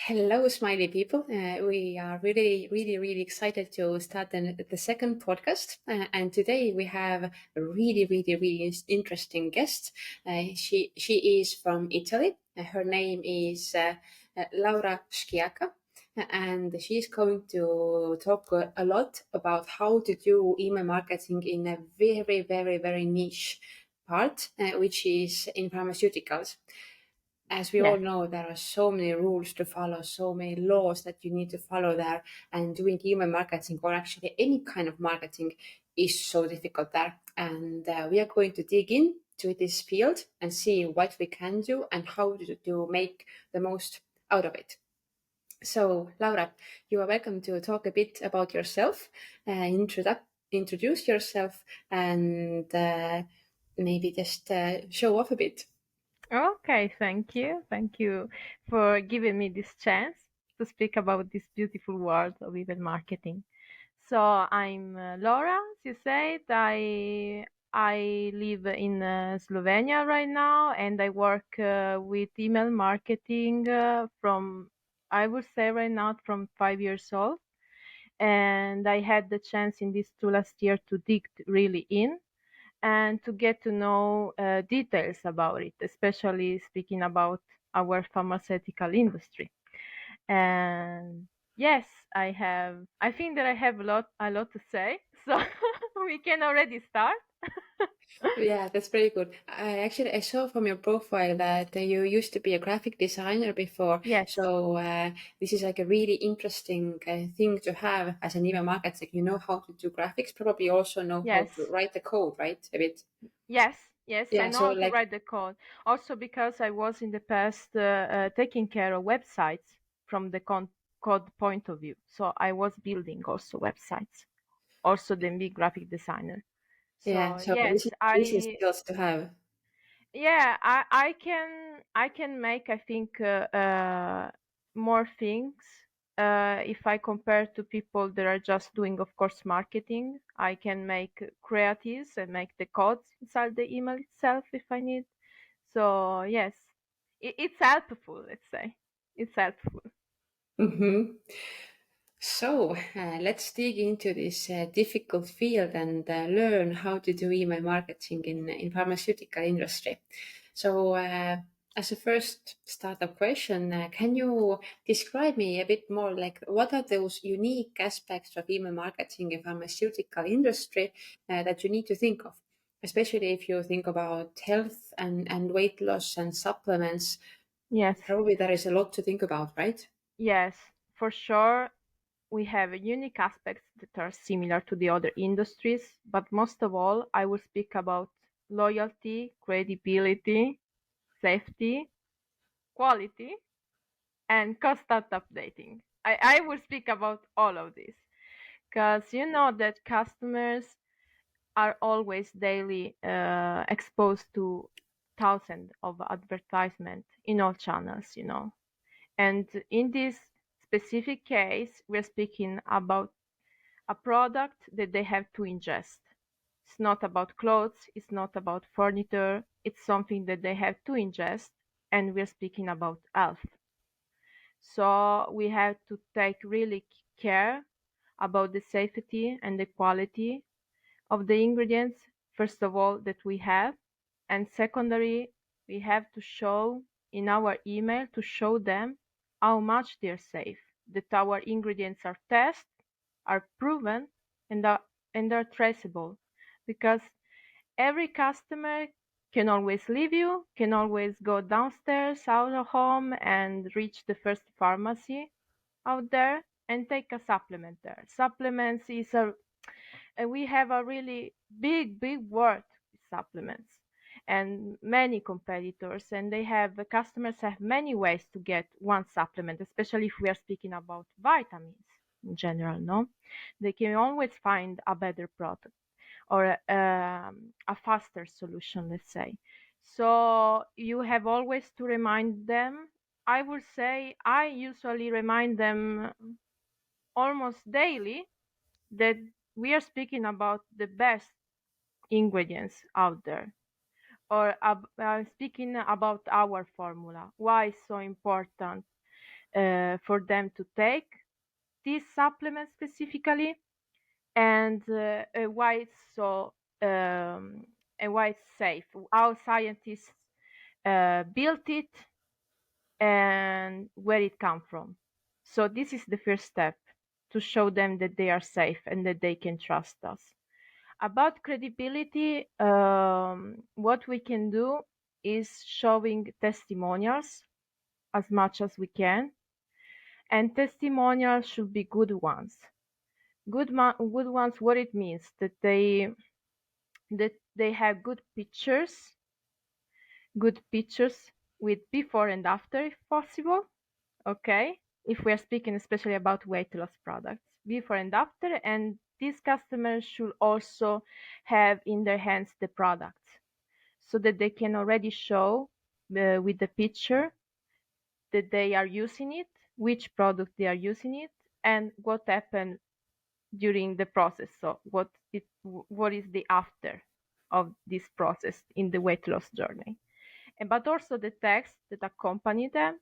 Hello, smiley people. We are really excited to start the second podcast. And today we have a really interesting guest. She is from Italy. Her name is Laura Sciacca. And she's going to talk a lot about how to do email marketing in a very niche part, which is in pharmaceuticals. As we all Yes, know, there are so many rules to follow, so many laws that you need to follow there. And doing email marketing, or actually any kind of marketing, is so difficult there. And we are going to dig into this field and see what we can do and how to make the most out of it. So, Laura, you are welcome to talk a bit about yourself, introduce yourself, and maybe just show off a bit. okay, thank you. Thank you for giving me this chance to speak about this beautiful world of email marketing. So I'm Laura, as you said. I live in Slovenia right now, and I work with email marketing from, I would say right now, from 5 years old. And I had the chance in these 2 last years to dig really in and to get to know details about it, especially speaking about our pharmaceutical industry. And yes, I think that I have a lot to say, so we can already start. Yeah, that's very good. I saw from your profile that you used to be a graphic designer before. Yes, So this is like a really interesting thing to have as an email marketer. You know how to do graphics, probably also know how to yes, write the code, right? A bit. yes. I Yeah. know So how to like, write the code. Also, because I was in the past taking care of websites from the code point of view. So I was building also websites, also the big graphic designer. yeah. So So this is yes, easy I skills to have. yeah, I can make, I think, more things if I compare to people that are just doing, of course, marketing. I can make creatives and make the codes inside the email itself if I need. So yes, it's helpful. Let's say it's helpful. Mm-hmm. So let's dig into this difficult field and learn how to do email marketing in pharmaceutical industry. So as a first startup question, can you describe me a bit more like what are those unique aspects of email marketing in pharmaceutical industry that you need to think of? Especially if you think about health and weight loss and supplements, Yes, probably there is a lot to think about, right? yes, for sure. We have unique aspects that are similar to the other industries, but most of all, I will speak about loyalty, credibility, safety, quality, and constant updating. I will speak about all of this because you know that customers are always daily exposed to thousands of advertisement in all channels. And in this specific case, we're speaking about a product that they have to ingest. It's not about clothes, it's not about furniture, it's something that they have to ingest, and we're speaking about health. So we have to take really care about the safety and the quality of the ingredients, first of all, that we have, and secondary, we have to show in our email to show them how much they're safe, that our ingredients are tested, are proven, and are traceable, because every customer can always leave you, can always go downstairs out of home and reach the first pharmacy out there and take a supplement there. Supplements is we have a really big word with supplements and many competitors, and they have customers have many ways to get one supplement, especially if we are speaking about vitamins in general. No, they can always find a better product or a faster solution, let's say. So you have always to remind them. I would say I usually remind them almost daily that we are speaking about the best ingredients out there, or speaking about our formula, why it's so important, for them to take this supplement specifically, and why it's so and why it's safe, how scientists built it, and where it come from. So this is the first step, to show them that they are safe and that they can trust us. About credibility, what we can do is showing testimonials as much as we can, and testimonials should be good ones. Good ones, what it means, that they have good pictures with before and after if possible. Okay, if we are speaking especially about weight loss products, before and after, and these customers should also have in their hands the products, so that they can already show with the picture that they are using it, which product they are using it, and what happened during the process. So what is the after of this process in the weight loss journey. And but also the text that accompany them,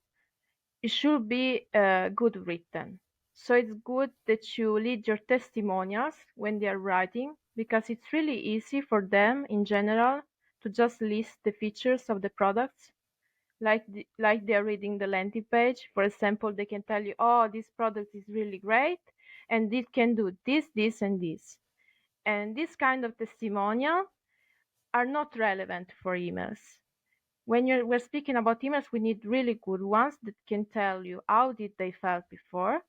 it should be good written. So it's good that you lead your testimonials when they are writing, because it's really easy for them in general to just list the features of the products, like they're reading the landing page. For example, they can tell you, oh, this product is really great and it can do this, this, and this. And this kind of testimonial are not relevant for emails. When we're speaking about emails, we need really good ones that can tell you how did they felt before,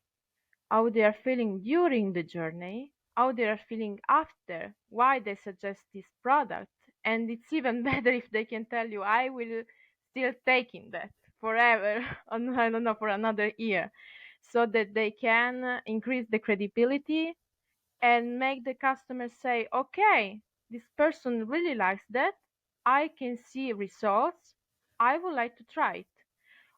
how they are feeling during the journey, how they are feeling after, why they suggest this product. And it's even better if they can tell you, I will still taking that forever, I don't know, for another year, so that they can increase the credibility and make the customer say, okay, this person really likes that. I can see results. I would like to try it.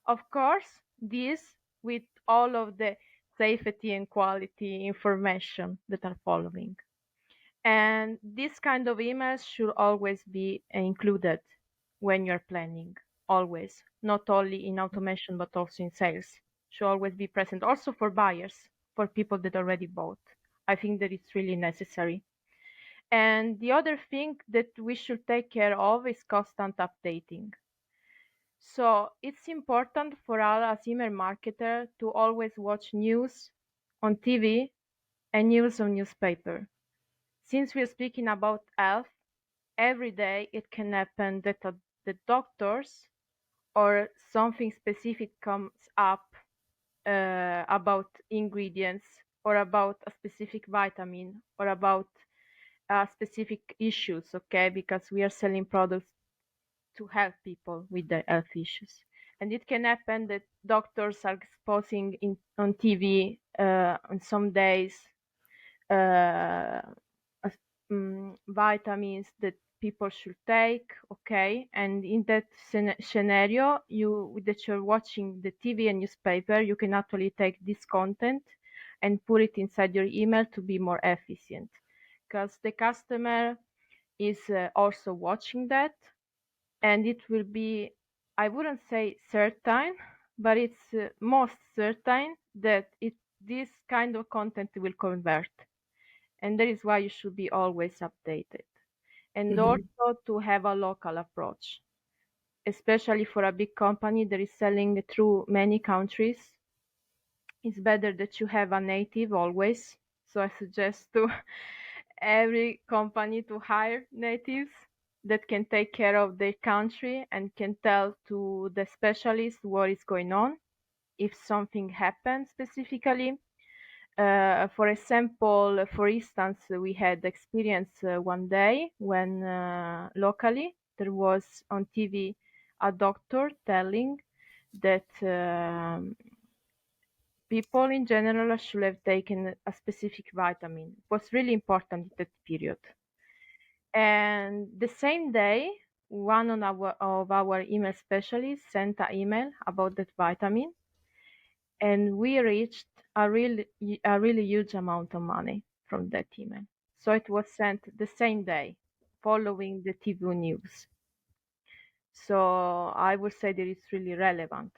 Of course, this with all of the safety and quality information that are following. And this kind of emails should always be included when you're planning, always, not only in automation, but also in sales. Should always be present, also for buyers, for people that already bought. I think that it's really necessary. And the other thing that we should take care of is constant updating. So it's important for us as email marketer to always watch news on TV and news on newspaper. Since we're speaking about health, every day it can happen that the doctors or something specific comes up about ingredients, or about a specific vitamin, or about specific issues, okay? Because we are selling products to help people with their health issues. And it can happen that doctors are exposing on TV on some days uh, vitamins that people should take, okay? And in that scenario, that you're watching the TV and newspaper, you can actually take this content and put it inside your email to be more efficient, because the customer is also watching that, and it will be, I wouldn't say certain, but it's most certain that this kind of content will convert. And that is why you should be always updated. And Mhm. also to have a local approach, especially for a big company that is selling through many countries. It's better that you have a native always. So I suggest to every company to hire natives that can take care of their country and can tell to the specialist what is going on if something happens specifically. For example, for instance, we had experience one day when locally there was on TV a doctor telling that people in general should have taken a specific vitamin. It was really important in that period. And the same day, one of our email specialists sent an email about that vitamin, and we reached a really huge amount of money from that email. So it was sent the same day, following the TV news. So I would say that it's really relevant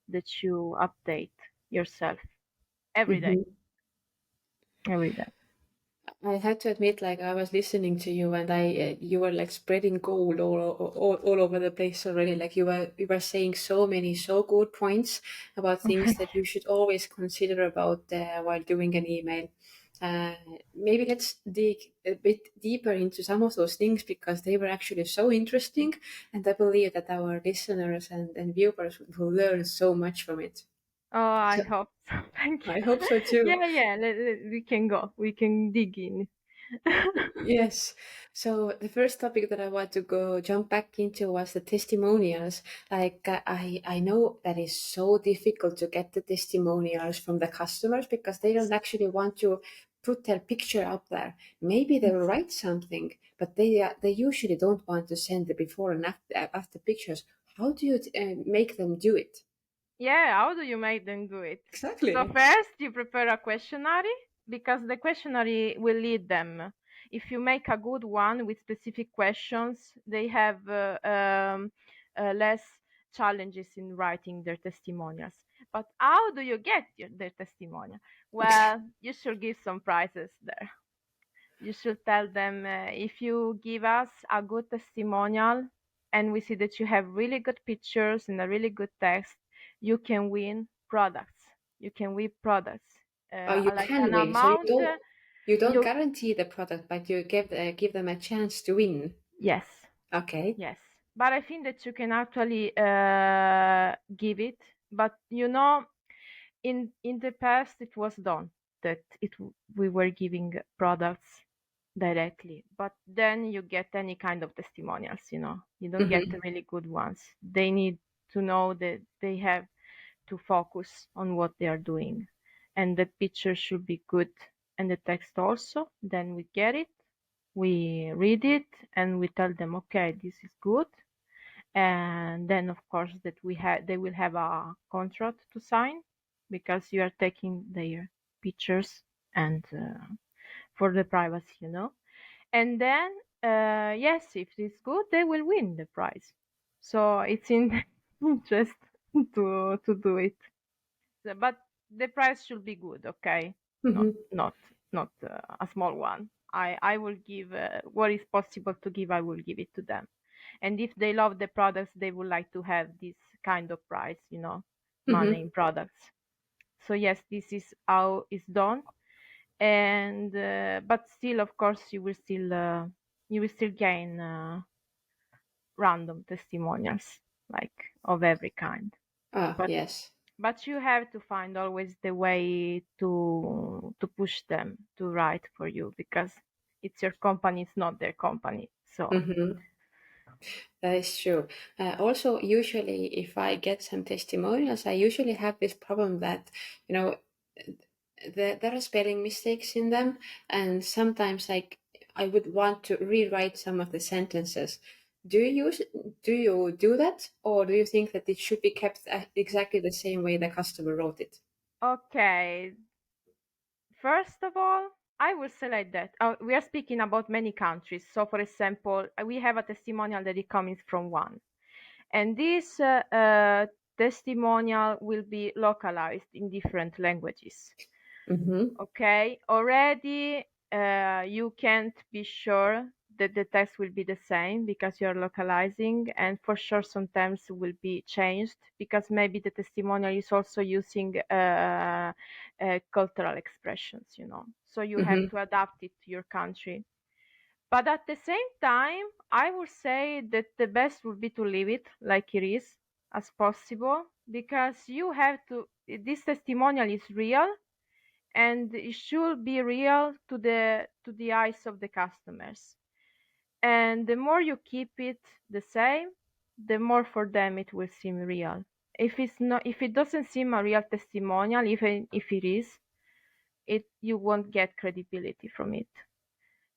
that you update. yourself every day, Hmm. every day. I had to admit, like I was listening to you, and you were like spreading gold all over the place already. Like you were saying so many so good points about things that you should always consider about while doing an email. Uh, Maybe let's dig a bit deeper into some of those things because they were actually so interesting, and I believe that our listeners and viewers will learn so much from it. Oh, I So hope so. Thank you. I hope so too. Yeah, yeah. We can go. We can dig in. Yes. So the first topic that I want to go jump back into was the testimonials. Like I know that is so difficult to get the testimonials from the customers because they don't actually want to put their picture up there. Maybe they will write something, but they usually don't want to send the before and after pictures. How do you make them do it? Yeah, how do you make them do it? So Exactly. first you prepare a questionnaire because the questionnaire will lead them. If you make a good one with specific questions, they have less challenges in writing their testimonials. But how do you get their testimonial? Well, you should give some prizes there. You should tell them if you give us a good testimonial and we see that you have really good pictures and a really good text, you can win products. You can win products. Oh, you Like can an win. So amount, you don't you, guarantee the product, but you give them a chance to win. yes, Okay. yes. But I think that you can actually give it. But in the past it was done that we were giving products directly, but then you get any kind of testimonials, you don't get Hmm. really good ones. They need to know that they have to focus on what they are doing, and the picture should be good, and the text also. Then we get it, we read it, and we tell them, okay, this is good. And then of course that they will have a contract to sign because you are taking their pictures and for the privacy, and then yes, if it's good they will win the prize. So it's in interest to do it. But the price should be good, okay? not Hmm. not not a small one. I will give what is possible to give. I will give it to them, and if they love the products they would like to have this kind of price, money Hmm. in products. So yes, this is how it's done. And but still, of course, you will still gain random testimonials, like of every kind. Ah, but yes. but you have to find always the way to push them to write for you, because it's your company, it's not their company. So Hmm. That is true. Also, usually, if I get some testimonials, I usually have this problem that, you know, there are spelling mistakes in them, and sometimes, like, I would want to rewrite some of the sentences. Do you use, do you do that, or do you think that it should be kept exactly the same way the customer wrote it? okay, first of all, I will say like that. We are speaking about many countries. So, for example, we have a testimonial that is coming from one, and this testimonial will be localized in different languages. Mm-hmm. Okay, already you can't be sure that the text will be the same because you're localizing, and for sure sometimes will be changed because maybe the testimonial is also using cultural expressions, so you have Mm-hmm. to adapt it to your country. But at the same time, I would say that the best would be to leave it like it is as possible, because you have to, this testimonial is real and it should be real to the eyes of the customers. And the more you keep it the same, the more for them it will seem real. If it doesn't seem a real testimonial, even if it is, it you won't get credibility from it.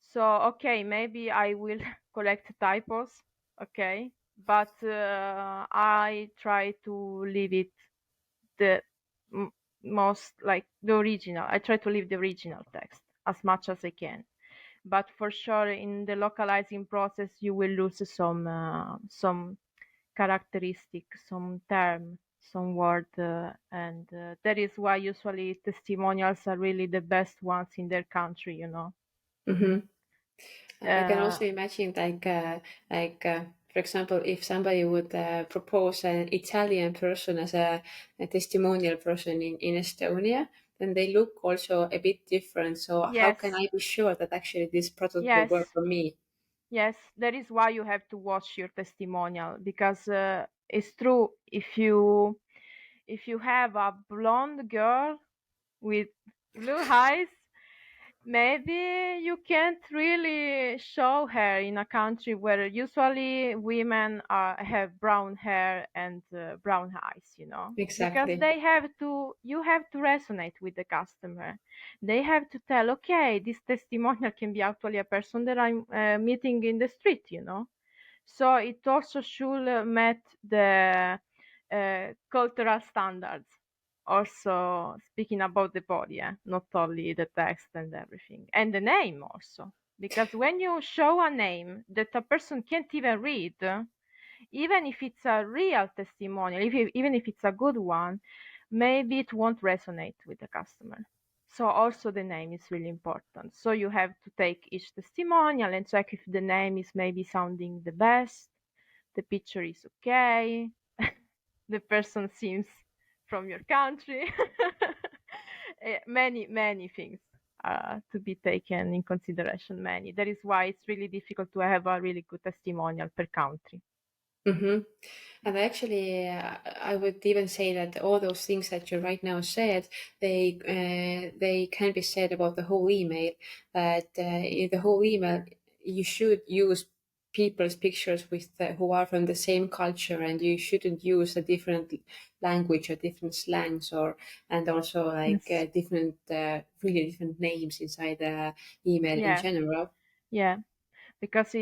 So okay, maybe I will collect typos, okay, but I try to leave it the most, like the original. I try to leave the original text as much as I can. But for sure, in the localizing process, you will lose some characteristic, some term some word, and that is why usually testimonials are really the best ones in their country, you know. Mm-hmm. I can Uh, also imagine, for example, if somebody would propose an Italian person as a testimonial person in Estonia, then they look also a bit different. So how can yes, I be sure that actually this product will yes, work for me? yes. That is why you have to watch your testimonial, because it's true. If you have a blonde girl with blue eyes, maybe you can't really show her in a country where usually women have brown hair and brown eyes, you know, because Exactly. you have to resonate with the customer. They have to tell, okay, this testimonial can be actually a person that I'm meeting in the street, you know. So it also should meet the cultural standards. Also speaking about the body, not only the text and everything, and the name also. Because when you show a name that a person can't even read, even if it's a real testimonial, even if it's a good one, maybe it won't resonate with the customer. So also the name is really important. So you have to take each testimonial and check if the name is maybe sounding the best, the picture is okay, the person seems from your country. Many things to be taken in consideration. Many. That is why it's really difficult to have a really good testimonial per country. Mm-hmm. And actually, I would even say that all those things that you right now said, they can be said about the whole email. That in the whole email, you should use people's pictures with who are from the same culture, and you shouldn't use a different language or different slangs, or and also like Yes. different, really different names inside the email in Yeah. general. Yeah. Because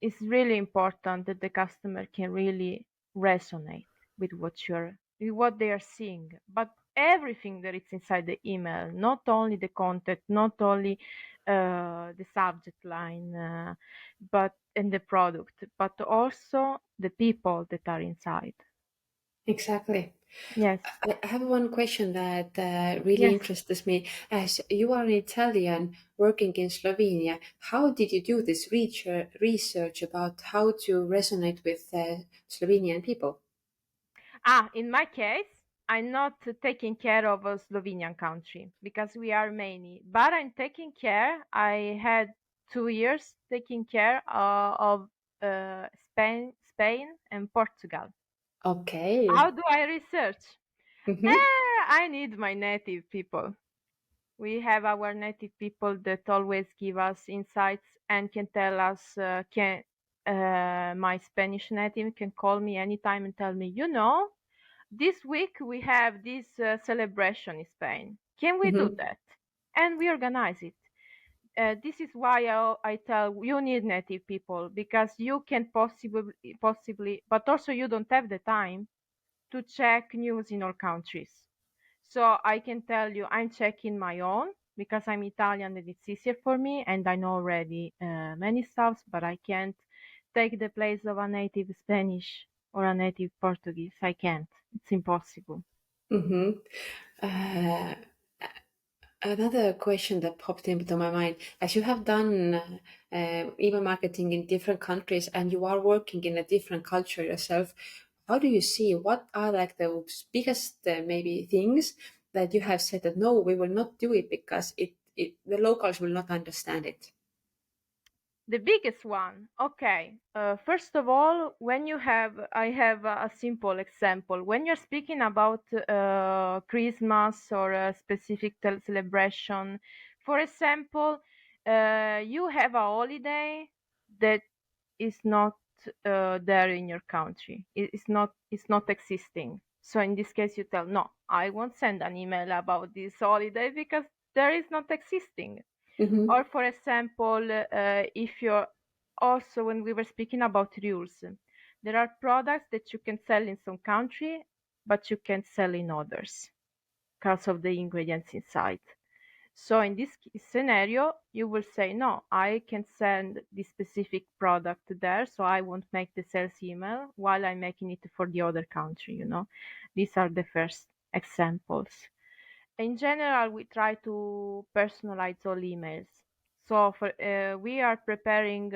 it's really important that the customer can really resonate with what they are seeing, but everything that is inside the email, not only the content, not only the subject line, but and the product, but also the people that are inside. Exactly. Yes. I have one question that really Yes. interests me. As you are an Italian working in Slovenia, how did you do this research about how to resonate with Slovenian people? In my case, I'm not taking care of a Slovenian country because we are many, but I'm taking care. I had 2 years taking care of Spain and Portugal. How Okay. do I research? Mm-hmm. I need my native people. We have our native people that always give us insights and can tell us. Can My Spanish native can call me anytime and tell me, this week we have this celebration in Spain. Can we do Mm-hmm. that? And we organize it. This is why I tell you need native people, because you can possibly, but also you don't have the time to check news in all countries. So I can tell you I'm checking my own because I'm Italian and it's easier for me and I know already many stuffs, but I can't take the place of a native Spanish or a native Portuguese. I can't. It's impossible. Mm-hmm. Uh, Another question that popped into my mind, as you have done email marketing in different countries and you are working in a different culture yourself, how do you see what are like the biggest maybe things that you have said that no, we will not do it because the locals will not understand it? The biggest one. Okay. First of all, I have a simple example. When you're speaking about Christmas or a specific celebration, for example, you have a holiday that is not there in your country. It's not existing. So in this case, you tell no, I won't send an email about this holiday because there is not existing. Mm-hmm. Or for example, if you're also when we were speaking about rules, there are products that you can sell in some country, but you can't sell in others because of the ingredients inside. So in this scenario, you will say, no, I can send this specific product there, so I won't make the sales email while I'm making it for the other country. These are the first examples. In general, we try to personalize all emails. So we are preparing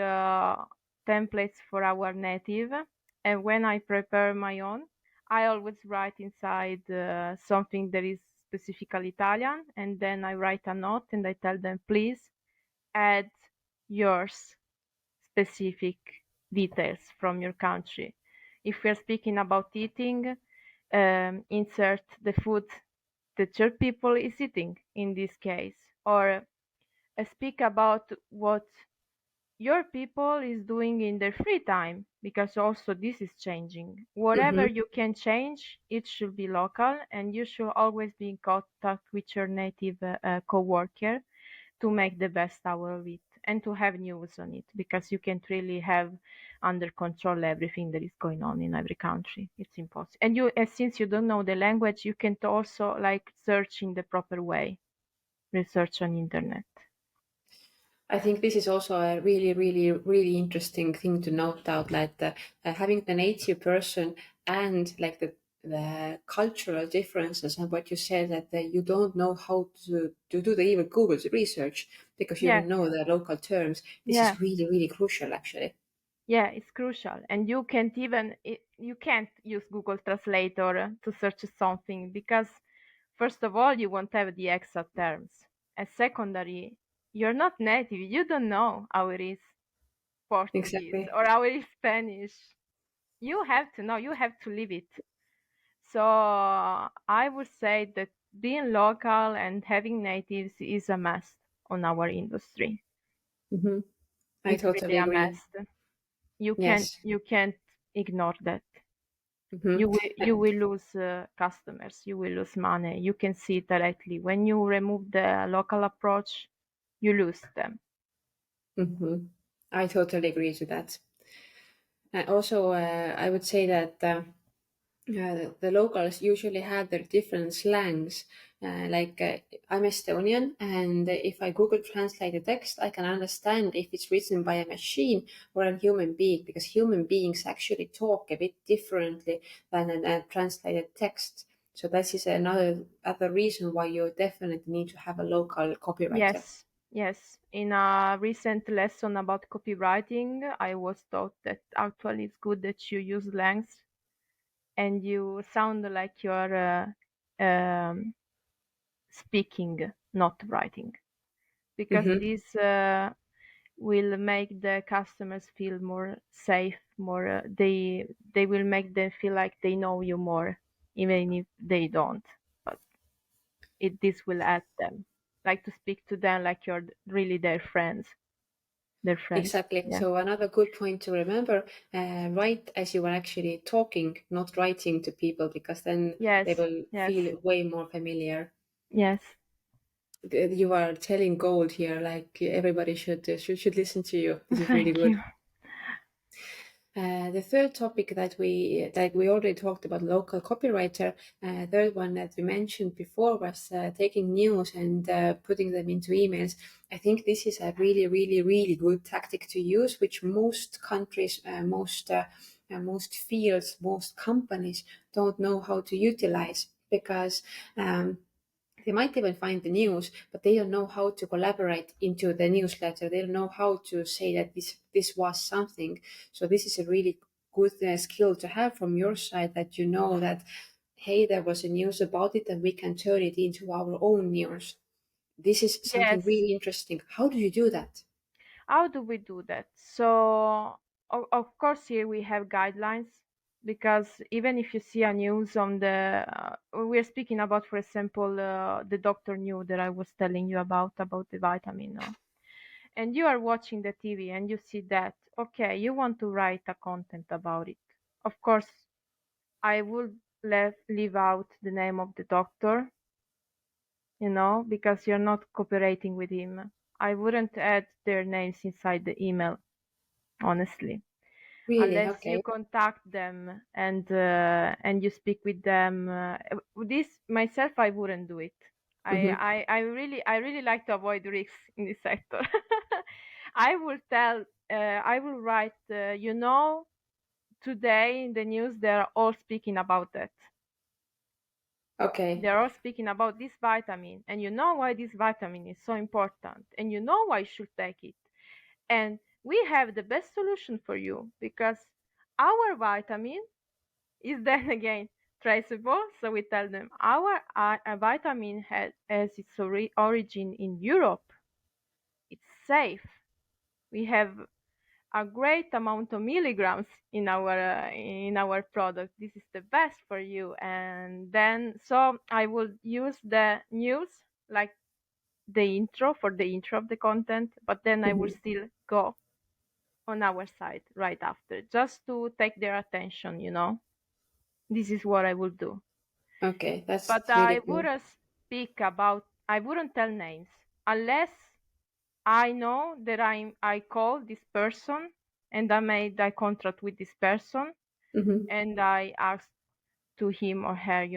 templates for our native, and when I prepare my own, I always write inside something that is specifically Italian, and then I write a note and I tell them, please add yours specific details from your country. If we are speaking about eating, insert the food that your people is eating in this case, or speak about what your people is doing in their free time, because also this is changing. Whatever Mm-hmm. you can change, it should be local, and you should always be in contact with your native co-worker to make the best out of it and to have news on it, because you can't really have under control everything that is going on in every country. It's impossible. And since you don't know the language, you can't also like search in the proper way, research on internet. I think this is also a really, really, really interesting thing to note out, like having the native person and like the cultural differences and what you said that you don't know how to do the even Google research because you Yeah, don't know the local terms. This yeah, is really, really crucial, actually. yeah, it's crucial. And you can't use Google Translator to search something, because first of all, you won't have the exact terms. And secondary, you're not native. You don't know how it is Portuguese Exactly. or how it is Spanish. You have to know, you have to live it. So I would say that being local and having natives is a must on our industry. Hmm. I It's really totally a agree. must. You can't Yes. you can't ignore that. Hmm. You will lose customers. You will lose money. You can see it directly. When you remove the local approach, you lose them. Hmm. I totally agree to that. Also, I would say that the locals usually have their different slangs. I'm Estonian, and if I Google translate the text, I can understand if it's written by a machine or a human being, because human beings actually talk a bit differently than a translated text. So this is another other reason why you definitely need to have a local copywriter. Yes, yes. In a recent lesson about copywriting, I was taught that actually it's good that you use slangs and you sound like you're speaking, not writing, because Hmm. this will make the customers feel more safe, more they will make them feel like they know you more, even if they don't. But this will add them, like to speak to them like you're really their friends. Exactly. Yeah. So another good point to remember, write as you are actually talking, not writing to people, because then they Yes, will yes, feel way more familiar. yes. You are telling gold here, like everybody should listen to you. This is really Thank you. good. The third topic that we already talked about, local copywriter. Third one that we mentioned before was taking news and putting them into emails. I think this is a really, really, really good tactic to use, which most countries, most fields, most companies don't know how to utilize because. They might even find the news, but they don't know how to collaborate into the newsletter. They don't know how to say that this was something. So this is a really good skill to have from your side, that you know that, hey, there was a news about it and we can turn it into our own news. This is something Yes. really interesting. How do you do that? How do we do that? So, of course, here we have guidelines, because even if you see a news on we're speaking about, for example, the doctor knew that I was telling you about the vitamin, no? And you are watching the TV and you see that, okay, you want to write a content about it. Of course, I would leave out the name of the doctor, because you're not cooperating with him. I wouldn't add their names inside the email, honestly, Really? unless you Okay. contact them and you speak with them. This myself, I wouldn't do it. Mm-hmm. I really like to avoid risks in this sector. I will tell, I will write, today in the news they're all speaking about that. Okay. They're all speaking about this vitamin, and you know why this vitamin is so important, and you know why you should take it. And we have the best solution for you because our vitamin is then again traceable. So we tell them our vitamin has its origin in Europe. It's safe. We have a great amount of milligrams in our product. This is the best for you. And then so I will use the news like the intro for the intro of the content, but then I will Mm-hmm. still go on our side right after just to take their attention, This is what I will do. Okay, But that's really cool. I wouldn't tell names unless I know that I call this person and I made a contract with this person Mm-hmm. and I asked to him or her,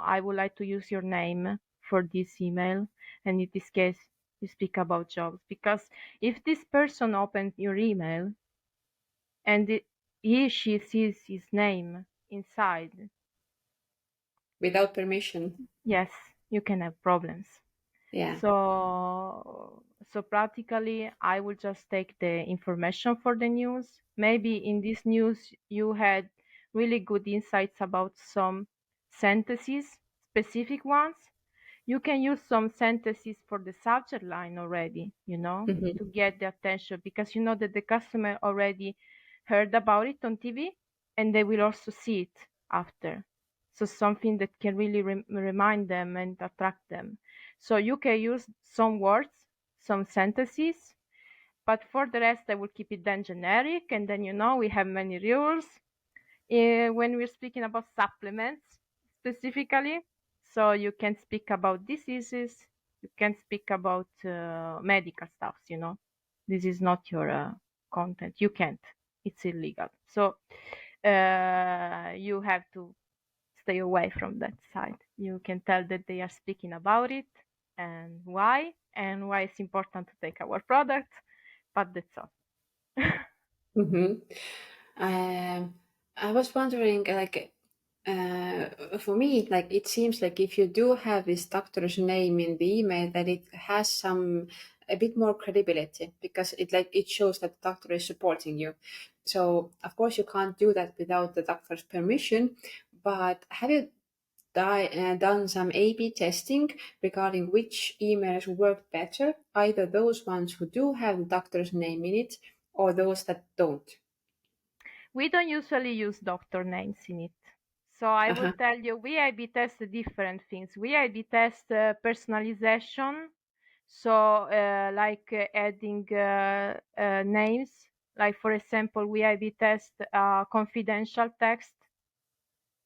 I would like to use your name for this email. And in this case, you speak about jobs. Because if this person opens your email and she sees his name inside, Without permission. yes, you can have problems. Yeah. So practically, I will just take the information for the news. Maybe in this news you had really good insights about some sentences, specific ones. You can use some sentences for the subject line already, to Mm-hmm. get the attention because you know that the customer already heard about it on TV and they will also see it after. So something that can really remind them and attract them. So you can use some words, some sentences, but for the rest, I will keep it then generic. And then, we have many rules when we're speaking about supplements specifically. So you can speak about diseases, you can speak about medical stuffs. This is not your content. You can't. It's illegal. So you have to stay away from that side. You can tell that they are speaking about it and why it's important to take our product, but that's all. Mm-hmm. I was wondering, like, for me, like, it seems like if you do have this doctor's name in the email, that it has a bit more credibility because it shows that the doctor is supporting you. So of course you can't do that without the doctor's permission. But have you done some A/B testing regarding which emails work better, either those ones who do have the doctor's name in it or those that don't? We don't usually use doctor names in it. So I will Uh-huh. tell you, we A/B test different things. We A/B test personalization, so like adding names. Like for example, we A/B test confidential text.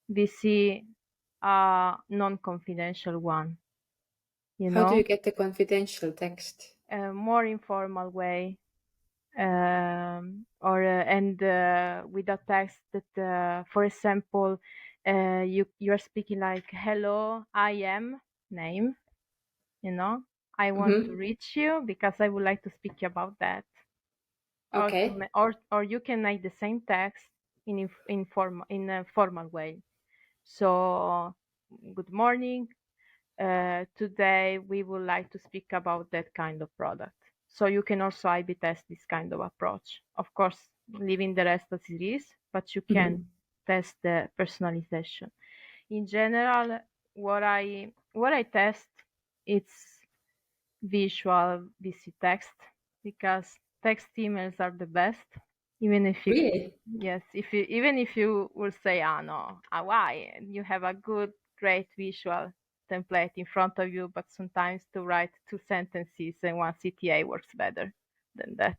We see a non-confidential one. You How do you know, get the confidential text? a more informal way. Or and with a text that, for example, you're speaking like, "Hello, I am name," you know, "I want to Mm-hmm. reach you because I would like to speak about that." Or Okay. or you can make the same text in a formal way. So, good morning. Today we would like to speak about that kind of product. So you can also A/B test this kind of approach. Of course, leaving the rest as it is, but you can Mm-hmm. test the personalization. In general, what I test, it's visual VC text because text emails are the best. Even if you Really? Yes, if you even if you will say, "Ah, no, why?" You have a good, great visual template in front of you, but sometimes to write two sentences and one CTA works better than that.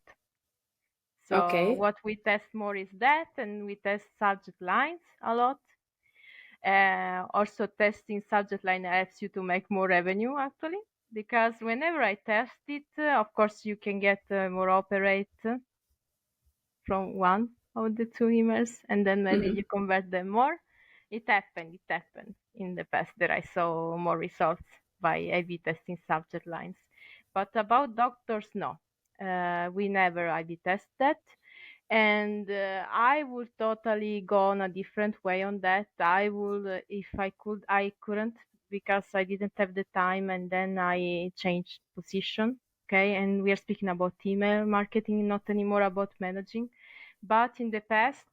So Okay. what we test more is that, and we test subject lines a lot. Also, testing subject line helps you to make more revenue actually, because whenever I test it, of course, you can get more operate from one of the two emails, and then maybe Mm-hmm. you convert them more. It happened in the past that I saw more results. by A/B testing subject lines. But about doctors, no, we never A/B test that. And I would totally go on a different way on that. I would, if I could, I couldn't because I didn't have the time, and then I changed position. Okay, and we are speaking about email marketing, not anymore about managing. But in the past,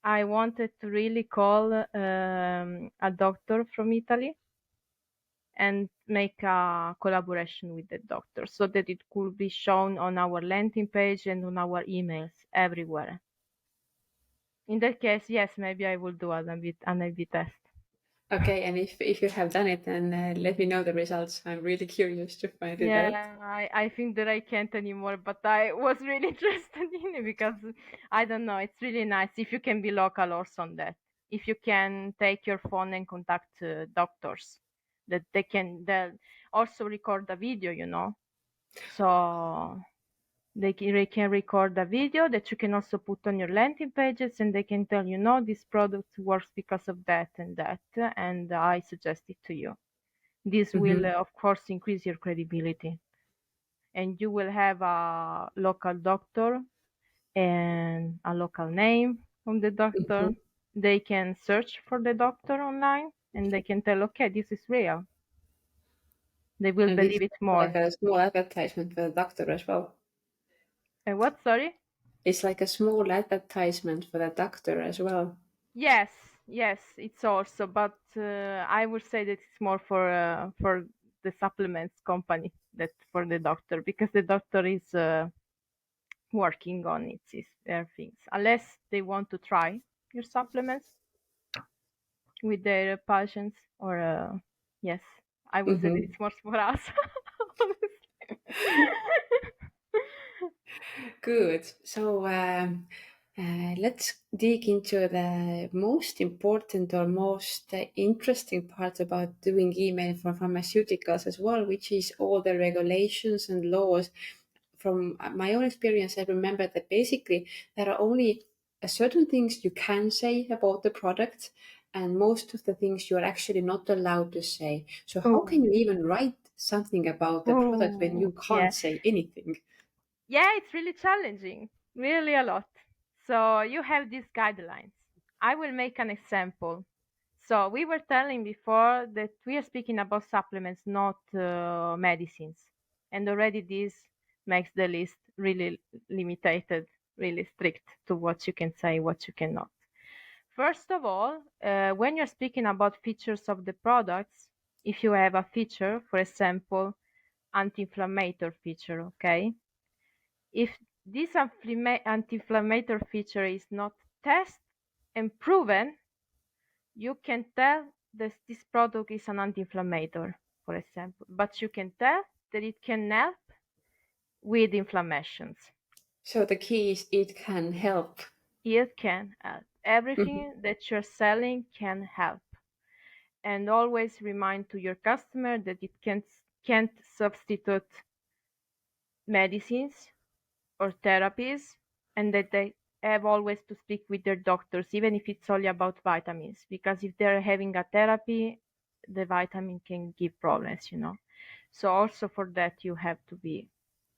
I wanted to really call a doctor from Italy and make a collaboration with the doctor so that it could be shown on our landing page and on our emails everywhere. In that case, yes, maybe I will do an A/B test. Okay, and if you have done it, then let me know the results. I'm really curious to find it out. Yeah, I think that I can't anymore, but I was really interested in it because I don't know, it's really nice if you can be local also on that. If you can take your phone and contact doctors, that they'll also record a video, So they can record a video that you can also put on your landing pages, and they can tell you, no, this product works because of that and that, and I suggest it to you. This will, Mm-hmm. of course, increase your credibility, and you will have a local doctor and a local name from the doctor. Mm-hmm. They can search for the doctor online, and they can tell, okay, this is real. They will And this is believe it like more. a small advertisement for the doctor as well. What? Sorry? It's like a small advertisement for the doctor as well. Yes, it's also, but I would say that it's more for the supplements company that for the doctor, because the doctor is working on their things. Unless they want to try your supplements with their patients, or yes, I would say that Mm-hmm. it's more for us. Honestly. Good. So let's dig into the most important or most interesting part about doing email for pharmaceuticals as well, which is all the regulations and laws. From my own experience, I remember that basically there are only certain things you can say about the product, and most of the things you are actually not allowed to say. So, how can Oh, you even write something about the product when you oh, yeah. can't say anything? Yeah, it's really challenging, really a lot. So you have these guidelines. I will make an example. So we were telling before that we are speaking about supplements, not medicines. And already this makes the list really limited, really strict to what you can say, what you cannot. First of all, when you're speaking about features of the products, if you have a feature, for example, anti-inflammatory feature, okay? If this anti-inflammatory feature is not tested and proven, you can tell that this product is an anti-inflammatory, for example, but you can tell that it can help with inflammations. So the key is it can help. It can help. Mhm. Everything that you're selling can help. And always remind to your customer that it can't substitute medicines or therapies, and that they have always to speak with their doctors, even if it's only about vitamins, because if they're having a therapy, the vitamin can give problems. So also for that, you have to be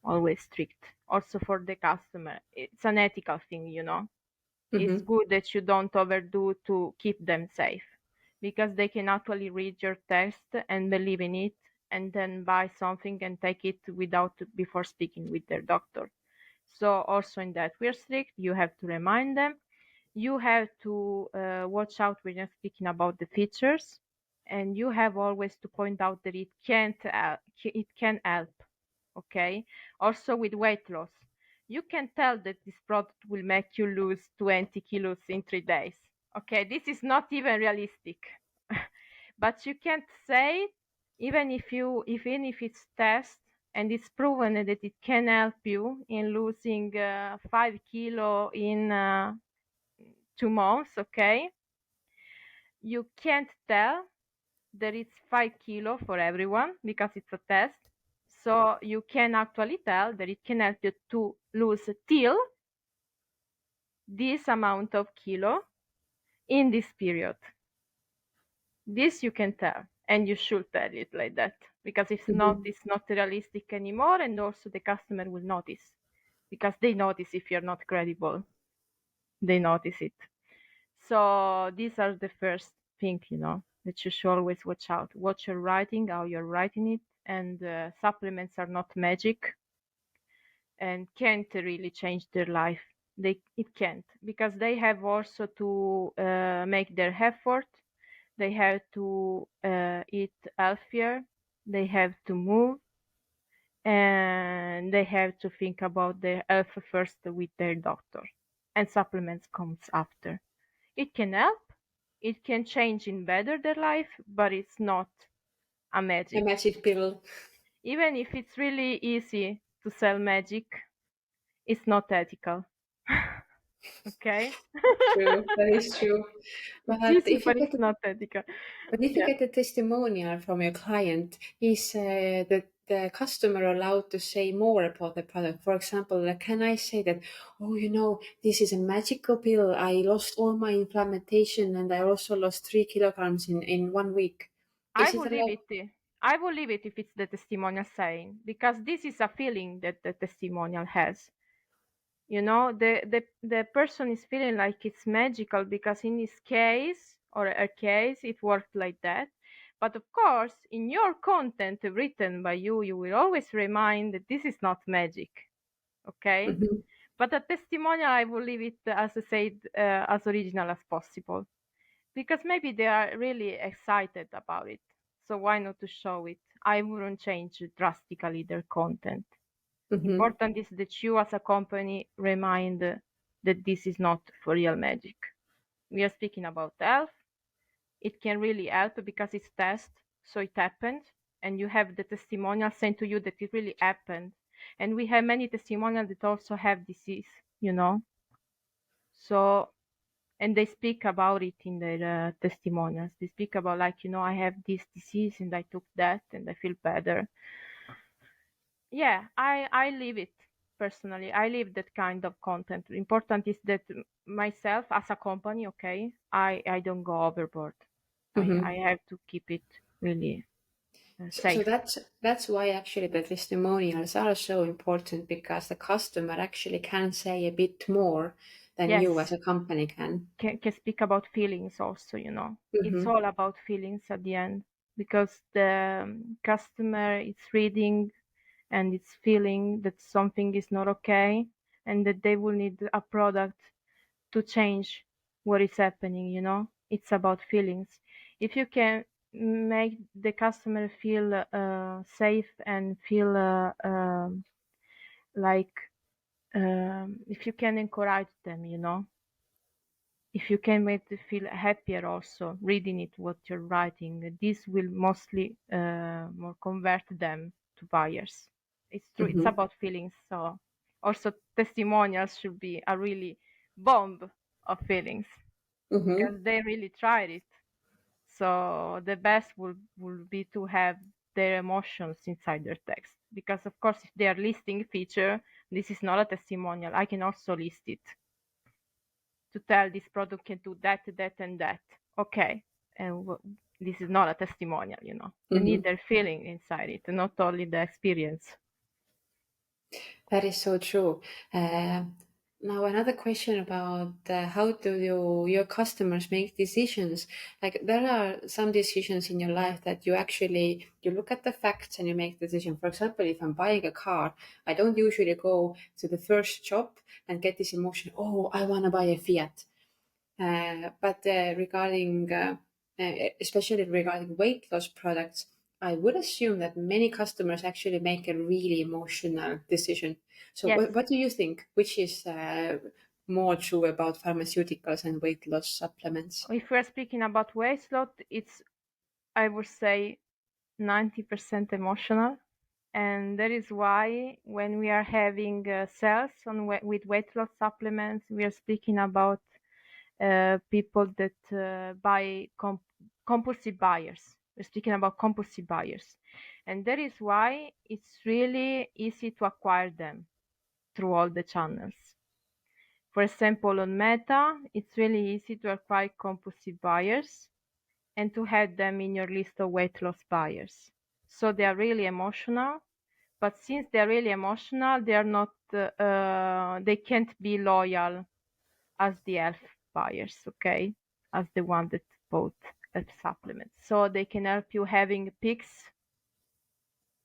always strict. Also for the customer, it's an ethical thing. It's Mhm. good that you don't overdo to keep them safe, because they can actually read your text and believe in it, and then buy something and take it without before speaking with their doctor. So also in that we're strict. You have to remind them. You have to watch out when you're speaking about the features, and you have always to point out that it can help. Okay. Also with weight loss, you can tell that this product will make you lose 20 kilos in 3 days. Okay, this is not even realistic. But you can't say it, even if it's test and it's proven that it can help you in losing 5 kilo in 2 months. Okay, you can't tell that it's 5 kilo for everyone because it's a test. So you can actually tell that it can help you to lose till this amount of kilo in this period. This you can tell. and you should tell it like that, because if not, Mm-hmm. it's not realistic anymore, and also the customer will notice, because they notice if you're not credible. They notice it. So these are the first thing, that you should always watch out. What you're writing, how you're writing it, and supplements are not magic and can't really change their life. It can't, because they have also to make their effort. They have to eat healthier. They have to move, and they have to think about their health first with their doctor. And supplements comes after. It can help. It can change in better their life, but it's not a A magic. magic pill. Even if it's really easy to sell magic, it's not ethical. Okay? True, that is true. It's But easy, if you but get it's not ethical. But if you Yeah. get a testimonial from your client, is the customer allowed to say more about the product? For example, can I say that, oh, this is a magical pill. I lost all my inflammation and I also lost 3 kilograms in 1 week. I Is it will leave allowed? it. I will leave it if it's the testimonial saying, because this is a feeling that the testimonial has. The person is feeling like it's magical because in his case or her case it worked like that. But of course, in your content written by you, you will always remind that this is not magic. Okay? Mhm, But a testimonial, I will leave it, as I said, as original as possible, because maybe they are really excited about it. So why not to show it? I wouldn't change drastically their content. mhm, Important is that you as a company remind that this is not for real magic. We are speaking about health. It can really help because it's test, so it happened, and you have the testimonial sent to you that it really happened. And we have many testimonials that also have disease, you know. So, and they speak about it in their testimonials. They speak about, like, I have this disease and I took that and I feel better. Yeah, I leave it personally. I leave that kind of content. Important is that myself as a company, okay, I don't go overboard. I mhm. have to keep it really So safe. that's why actually the testimonials are so important because the customer actually can say a bit more than you as Yes, a company can. can speak about feelings also. It's Mhm, all about feelings at the end, because the customer is reading and it's feeling that something is not okay, and that they will need a product to change what is happening. It's about feelings. If you can make the customer feel safe and feel like, if you can encourage them. If you can make them feel happier also reading it, what you're writing, this will mostly more convert them to buyers. It's true, it's mhm, about feelings. So also testimonials should be a really bomb of feelings, mhm, because they really tried it. So the best will be to have their emotions inside their text, because of course if they are listing feature, this is not a testimonial. I can also list it to tell this product can do that, that, and that. Okay, and this is not a testimonial. You need mhm. their feeling inside it, not only the experience. That is so true. Now another question about how do your customers make decisions? Like there are some decisions in your life that you look at the facts and you make the decision. For example, if I'm buying a car, I don't usually go to the first shop and get this emotion. Oh, I want to buy a Fiat. But especially regarding weight loss products, I would assume that many customers actually make a really emotional decision. So, Yes, what do you think? Which is more true about pharmaceuticals and weight loss supplements? if we're speaking about weight loss, it's, I would say, 90% emotional. And that is why when we are having sales with weight loss supplements, we are speaking about people that buy compulsive buyers. We're speaking about compulsive buyers. And that is why it's really easy to acquire them through all the channels. For example, on Meta, it's really easy to acquire compulsive buyers. and to add them in your list of weight loss buyers. So they are really emotional, but since they're really emotional, they are not, they can't be loyal as the health buyers, okay? As the one that bought health supplements. So they can help you having peaks,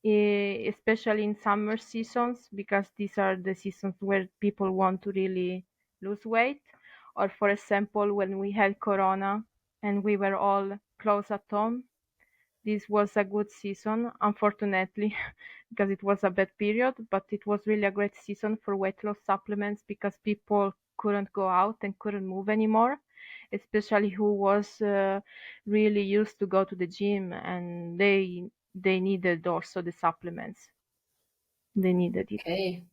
especially in summer seasons, because these are the seasons where people want to really lose weight. Or for example, when we had Corona and we were all close at home, this was a good season, unfortunately, because it was a bad period, but it was really a great season for weight loss supplements because people couldn't go out and couldn't move anymore, especially who was really used to go to the gym, and they needed also the supplements. They needed it. Okay.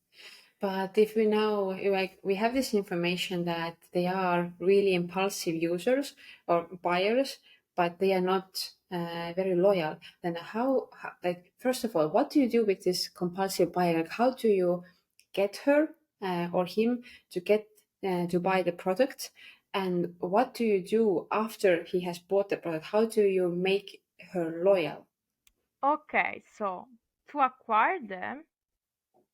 But if we now, like, we have this information that they are really impulsive users or buyers, but they are not very loyal, then how, like, first of all, what do you do with this compulsive buyer? Like, how do you get her or him to get to buy the product? And what do you do after he has bought the product? How do you make her loyal? Okay, so to acquire them,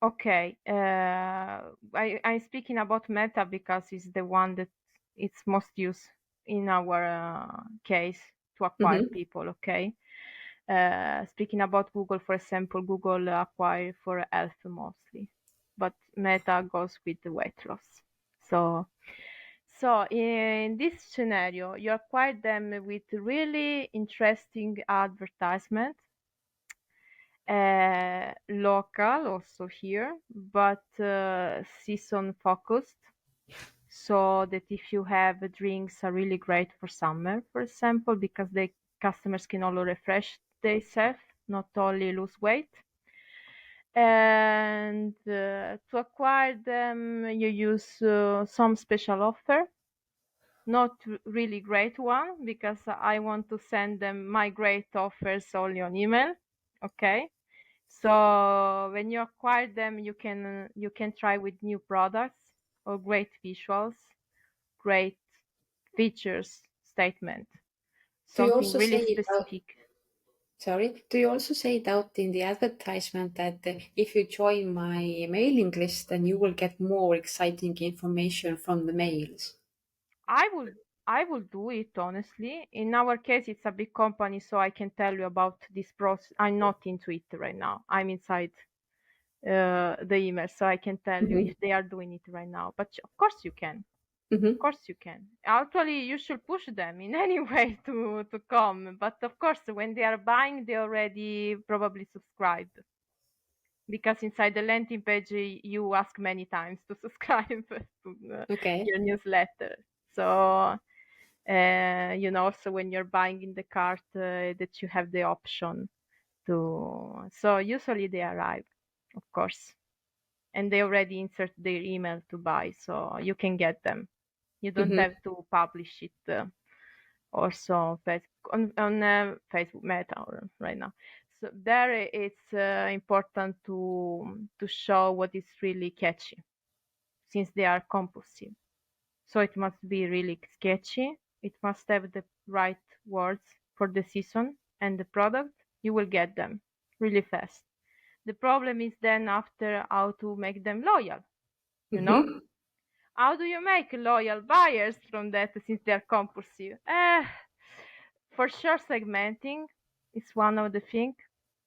okay, I'm speaking about Meta because it's the one that it's most used in our case to acquire Mm-hmm. people, okay? Speaking about Google, for example, Google acquire for health mostly, but Meta goes with the weight loss. So in this scenario, you acquire them with really interesting advertisement, local also here, but season focused. So that if you have drinks are really great for summer, for example, because the customers can also refresh themselves, not only lose weight. And to acquire them, you use some special offer, not really great one, because I want to send them my great offers only on email. Okay. So when you acquire them, you can try with new products or great visuals, great features statement, Do you something also say really it out? specific. Sorry, do you also say it out in the advertisement that if you join my mailing list, then you will get more exciting information from the mails? I will I will do it honestly. In our case, it's a big company, so I can tell you about this process. I'm not into it right now. I'm inside the email, so I can tell you Mm-hmm. if they are doing it right now. But of course you can. Of Mm-hmm. course you can. Actually, you should push them in any way to come. But of course, when they are buying, they already probably subscribed, because inside the landing page you ask many times to subscribe to Okay. your newsletter. So so when you're buying in the cart, that you have the option to. So usually they arrive, of course, and they already insert their email to buy, so you can get them. You don't Mm-hmm. have to publish it also on Facebook Meta right now. So there it's important to show what is really catchy, since they are compulsive. So it must be really sketchy. It must have the right words for the season and the product. You will get them really fast. The problem is then after how to make them loyal, you know? Mm-hmm. How do you make loyal buyers from that since they're compulsive? For sure, segmenting is one of the things,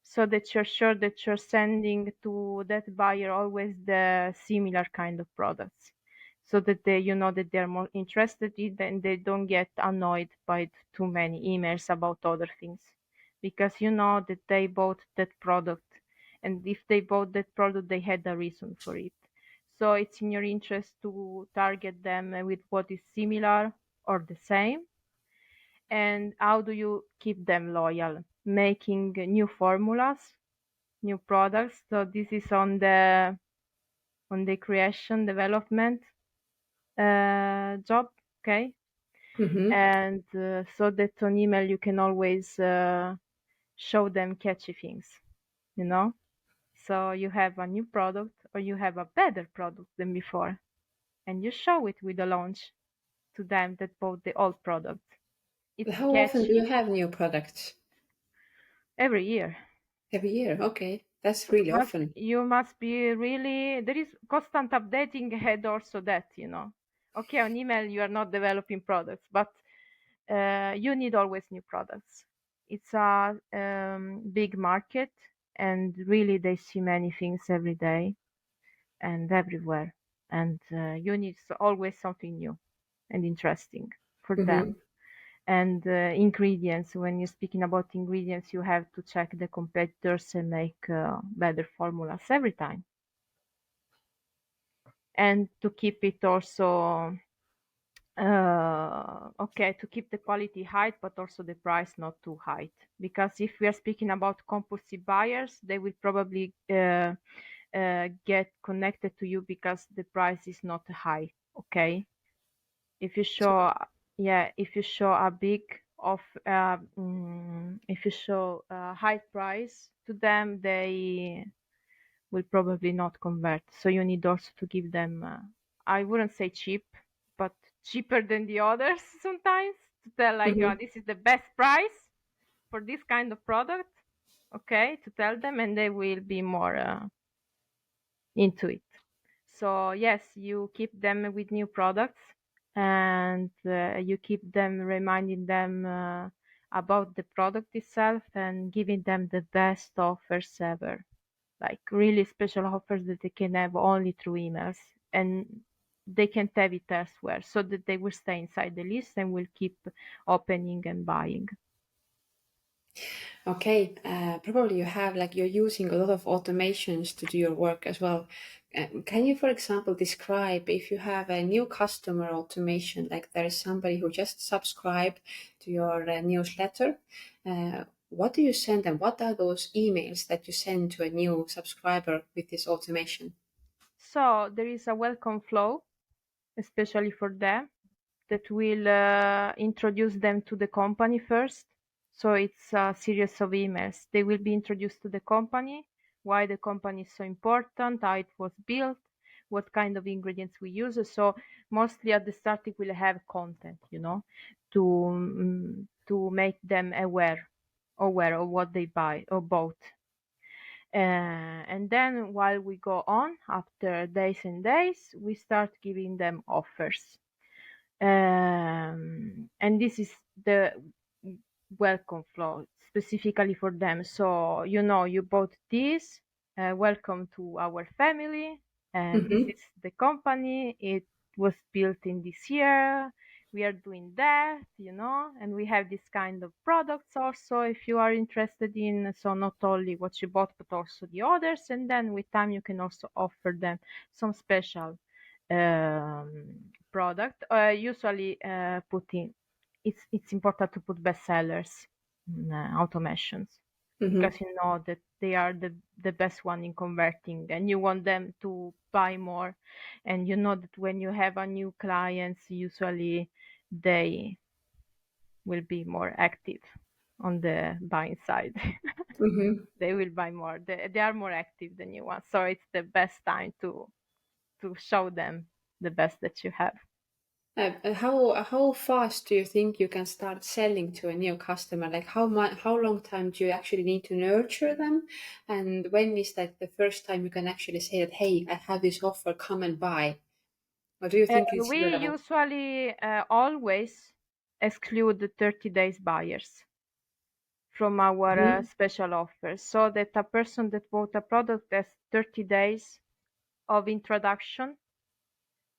so that you're sure that you're sending to that buyer always the similar kind of products, so that you know that they're more interested in and they don't get annoyed by too many emails about other things, because you know that they bought that product, and if they bought that product, they had a reason for it. So it's in your interest to target them with what is similar or the same. And how do you keep them loyal? Making new formulas, new products. So this is on the creation development job, okay? Mm-hmm. And so that on email you can always show them catchy things, you know? So you have a new product or you have a better product than before, and you show it with a launch to them that bought the old product. It's How often do catchy you have new products? every year. Every year. Okay, that's really But often. you must be really, there is constant updating ahead also that, Okay, on email you are not developing products, but you need always new products. It's a big market, and really they see many things every day and everywhere. And you need always something new and interesting for Mm-hmm. them. And ingredients, when you're speaking about ingredients, you have to check the competitors and make better formulas every time. And to keep it also okay, to keep the quality high, but also the price not too high. Because if we are speaking about compulsive buyers, they will probably get connected to you because the price is not high. Okay, if you So, show, yeah, if you show a big of if you show a high price to them, they will probably not convert. So you need also to give them, I wouldn't say cheap, but cheaper than the others sometimes, to tell like, mm-hmm. this is the best price for this kind of product. Okay, to tell them, and they will be more into it. So yes, you keep them with new products, and you keep them reminding them about the product itself and giving them the best offers ever, like really special offers that they can have only through emails, and they can't have it elsewhere, so that they will stay inside the list and will keep opening and buying. Okay, probably you have like you're using a lot of automations to do your work as well. Can you, for example, describe if you have a new customer automation, like there is somebody who just subscribed to your newsletter? What do you send them? What are those emails that you send to a new subscriber with this automation? So there is a welcome flow, especially for them, that will introduce them to the company first. So it's a series of emails. They will be introduced to the company, why the company is so important, how it was built, what kind of ingredients we use. So mostly at the start it will have content, to make them aware of what they buy or bought. And then while we go on, after days and days, we start giving them offers. And this is the welcome flow specifically for them. So, you bought this, welcome to our family, and this Mm-hmm. is the company. It was built in this year. We are doing that, and we have this kind of products also if you are interested in. So, not only what you bought, but also the others. And then with time, you can also offer them some special product. Usually, putting it's important to put bestsellers in automations, Mm-hmm. because you know that they are the best one in converting, and you want them to buy more. And you know that when you have a new clients, usually they will be more active on the buying side. Mm-hmm. They will buy more. They are more active than you want. So it's the best time to show them the best that you have. How fast do you think you can start selling to a new customer? Like how long time do you actually need to nurture them? And when is like the first time you can actually say that, hey, I have this offer, come and buy? Or do you think it's We irrelevant? usually always exclude the 30 days buyers from our Hmm. special offers, so that a person that bought a product has 30 days of introduction,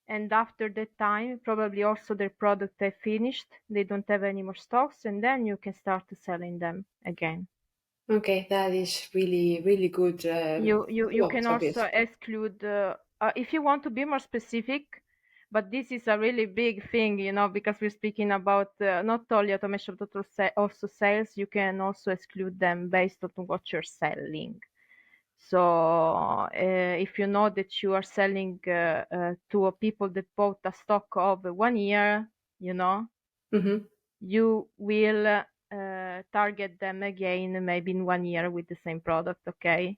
and after that time probably also their product have finished, they don't have any more stocks, and then you can start selling them again. Okay, that is really, really good You can thought of also it. exclude, if you want to be more specific, but this is a really big thing, because we're speaking about not only automation but also sales. You can also exclude them based on what you're selling. So if you know that you are selling to a people that bought a stock of 1 year, Mm-hmm. you will target them again maybe in 1 year with the same product. Okay,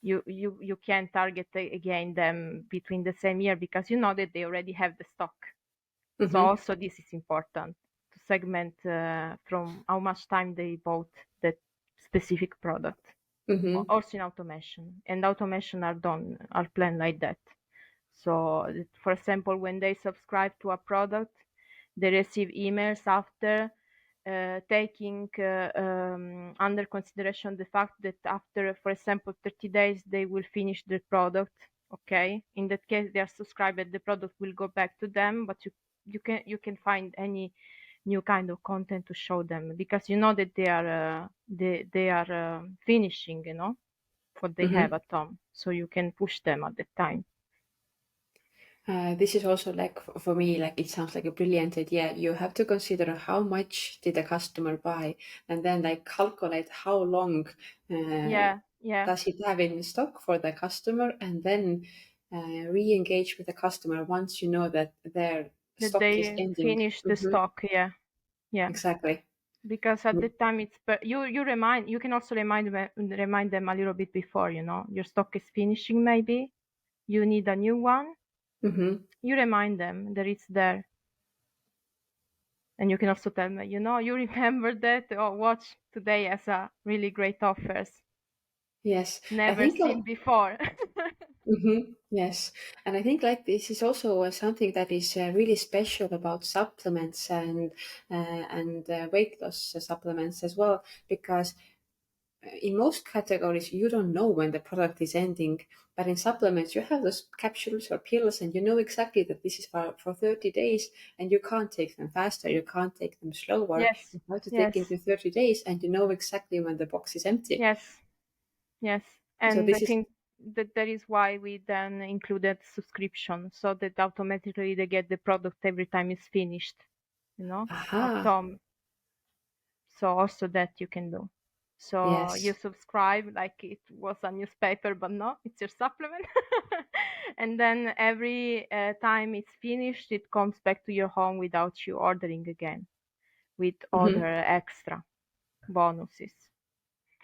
you can target again them between the same year, because you know that they already have the stock. So Mm-hmm. also this is important, to segment from how much time they bought that specific product. Mm-hmm. Also in automation, and automation are planned like that. So, for example, when they subscribe to a product, they receive emails after, taking under consideration the fact that after, for example, 30 days, they will finish the product. Okay, in that case, they are subscribed, the product will go back to them, but you can find any new kind of content to show them, because you know that they are finishing, what they have Mm-hmm. at home, so you can push them at that time. This is also like for me, like it sounds like a brilliant idea. You have to consider how much did the customer buy, and then like calculate how long uh, Yeah, yeah, does it have in stock for the customer, and then re-engage with the customer once you know that their that stock is they ending. finish the Hmm. stock. Yeah, yeah. Exactly. Because at the Mm-hmm. time you can also remind them a little bit before, your stock is finishing, maybe you need a new one. Mm-hmm. You remind them that it's there, and you can also tell them, you remember that, or watch today as a really great offers, Yes, I never think like seen before. yes, and I think like this is also something that is really special about supplements and weight loss supplements as well, because in most categories you don't know when the product is ending, but in supplements you have those capsules or pills, and you know exactly that this is for 30 days, and you can't take them faster, you can't take them slower. Yes, You have to take yes, into 30 days, and you know exactly when the box is empty. yes, yes. So And I this is think that is why we then included subscription, so that automatically they get the product every time it's finished, at aha, home. So also that you can do. So you yes. subscribe like it was a newspaper, but no, it's your supplement. And then every time it's finished, it comes back to your home without you ordering again, with other Mhm. extra bonuses.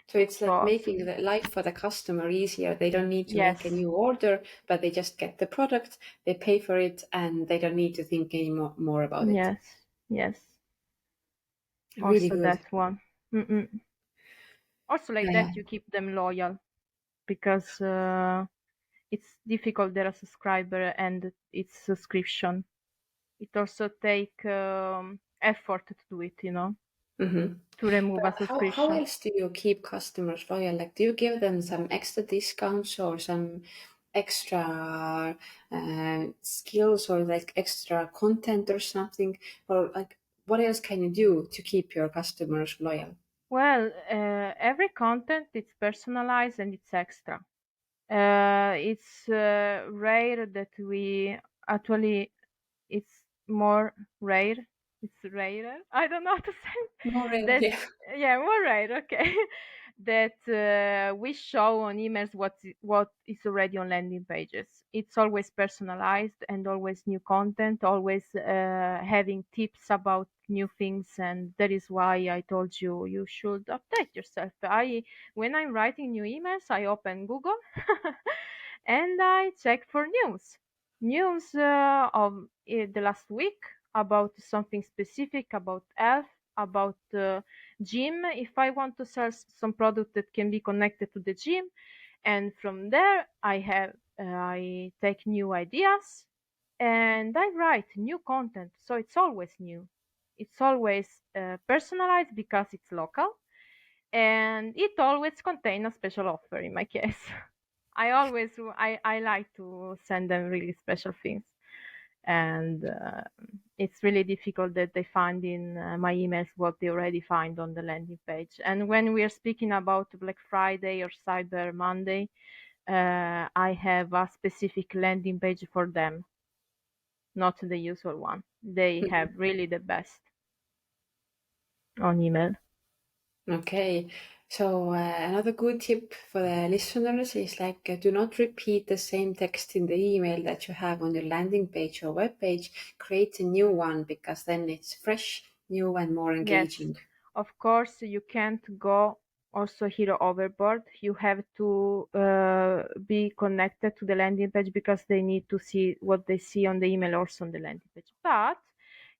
So it's like So making the life for the customer easier. They don't need to make a yes, new order, but they just get the product, they pay for it, and they don't need to think any more about it. yes, yes. Really Also good. that one. Mm-mm. Also like Uh, that you keep them loyal, because it's difficult, they're a subscriber and it's subscription. It also take effort to do it, mhm. to remove But a how subscription. else do you keep customers loyal? Like, do you give them some extra discounts or some extra skills or like extra content or something? Or like, what else can you do to keep your customers loyal? Well, every content it's personalized and it's extra. It's rare that we actually, it's more rare. It's rarer. I don't know how to say More rare, that. yeah. Yeah, more rare. Okay, that we show on emails what is already on landing pages. It's always personalized and always new content, always having tips about new things, and that is why I told you you should update yourself. When I'm writing new emails, I open Google and I check for news of the last week, about something specific, about health, about gym, if I want to sell some product that can be connected to the gym. And from there I take new ideas and I write new content, so it's always new, it's always personalized because it's local, and it always contains a special offer in my case. I like to send them really special things, and it's really difficult that they find in my emails what they already find on the landing page. And when we are speaking about Black Friday or Cyber Monday, I have a specific landing page for them, not the usual one. They have really the best on email. Okay. So another good tip for the listeners is like do not repeat the same text in the email that you have on your landing page or web page. Create a new one because then it's fresh, new, and more Yes, engaging. of course, you can't go also here overboard. You have to be connected to the landing page, because they need to see what they see on the email also on the landing page. But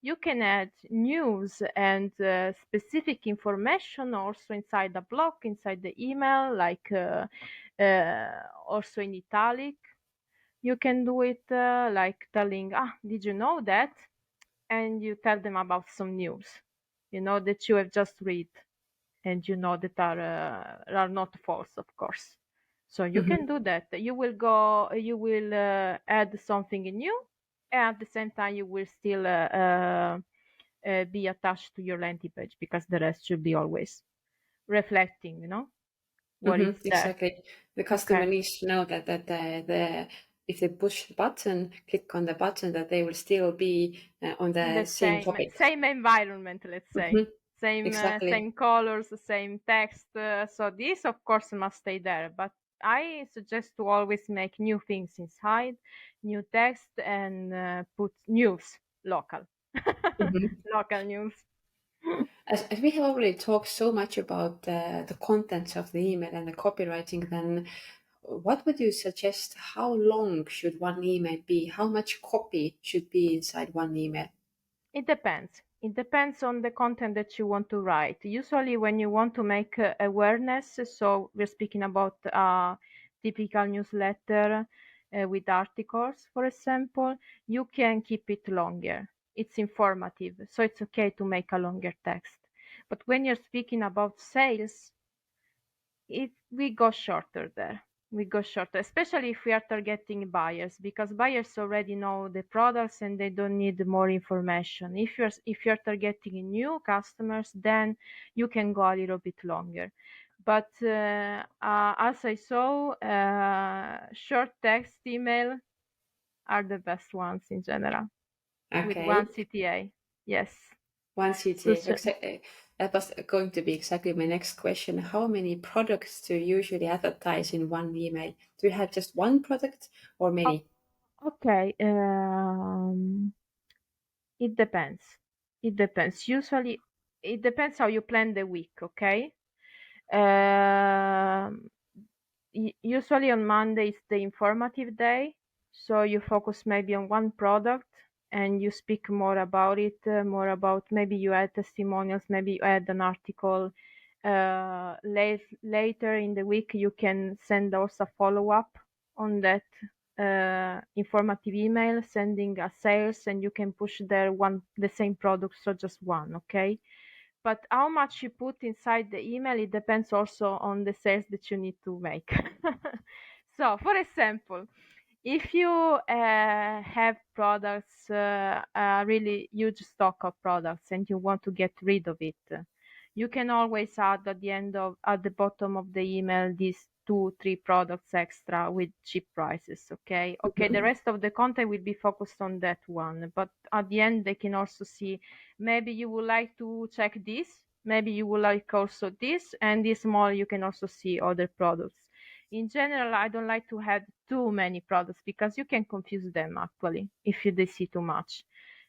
You can add news and specific information also inside the block, inside the email, like also in italic. You can do it like telling, did you know that? And you tell them about some news, that you have just read, and that are not false, of course. So you can Hmm. do that. You will add something new, and at the same time you will still be attached to your landing page, because the rest should be always reflecting, what Hmm. is there. Exactly. The customer Okay. needs to know that the if they push the button, click on the button, that they will still be on In the the same topic. same environment, let's say, Hmm. same Exactly. colors, same text. So this, of course, must stay there. But I suggest to always make new things inside, new text, and put news local, Hmm. local news. As we have already talked so much about the contents of the email and the copywriting, then what would you suggest? How long should one email be? How much copy should be inside one email? It depends. It depends on the content that you want to write. Usually, when you want to make awareness, so we're speaking about typical newsletter with articles, for example, you can keep it longer. It's informative, so it's okay to make a longer text. But when you're speaking about sales, we go shorter there. We go shorter, especially if we are targeting buyers, because buyers already know the products and they don't need more information. If you're targeting new customers, then you can go a little bit longer. But as I saw, short text email are the best ones in general, with one Okay, CTA. Yes. one So, CTA. Exactly. That was going to be exactly my next question. How many products do you usually advertise in one email? Do you have just one product or oh, many? okay. It depends. It depends. Usually, it depends how you plan the week, okay? Um, Usually on Monday is the informative day, so you focus maybe on one product and you speak more about it, more about, maybe you add testimonials, maybe you add an article. Later in the week, you can send also a follow up on that informative email, sending a sales, and you can push there the same product, so just one, okay? But how much you put inside the email, it depends also on the sales that you need to make. So, for example, if you have products, a really huge stock of products, and you want to get rid of it, you can always add at the bottom of the email these 2, 3 products extra with cheap prices. Okay, the Mhm. rest of the content will be focused on that one, but at the end they can also see, maybe you would like to check this, maybe you would like also this, and this small you can also see other products. In general, I don't like to have too many products, because you can confuse them actually if they see too much.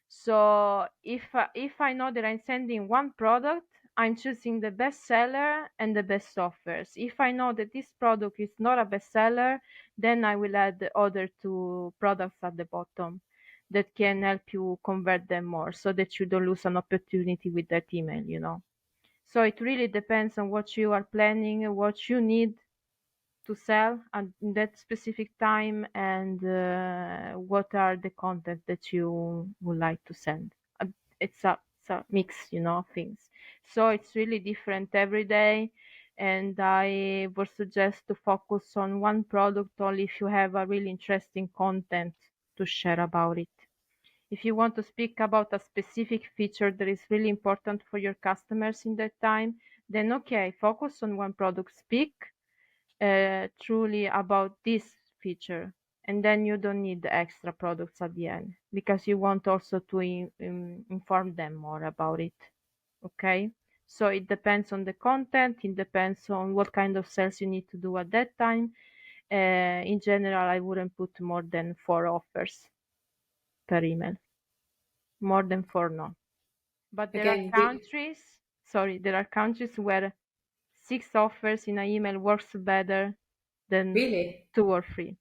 So if I know that I'm sending one product, I'm choosing the best seller and the best offers. If I know that this product is not a bestseller, then I will add the other 2 products at the bottom that can help you convert them more, so that you don't lose an opportunity with that email. So it really depends on what you are planning, what you need to sell at that specific time, and what are the content that you would like to send. It's a mix, of things. So it's really different every day, and I would suggest to focus on one product only if you have a really interesting content to share about it. If you want to speak about a specific feature that is really important for your customers in that time, then okay, focus on one product, speak truly about this feature, and then you don't need the extra products at the end, because you want also to inform them more about it. Okay, so it depends on the content, it depends on what kind of sales you need to do at that time. In general, I wouldn't put more than 4 offers per email. More than 4, no. But there are Again, countries, sorry, there are countries where 6 offers in an email works better than really. 2 or 3.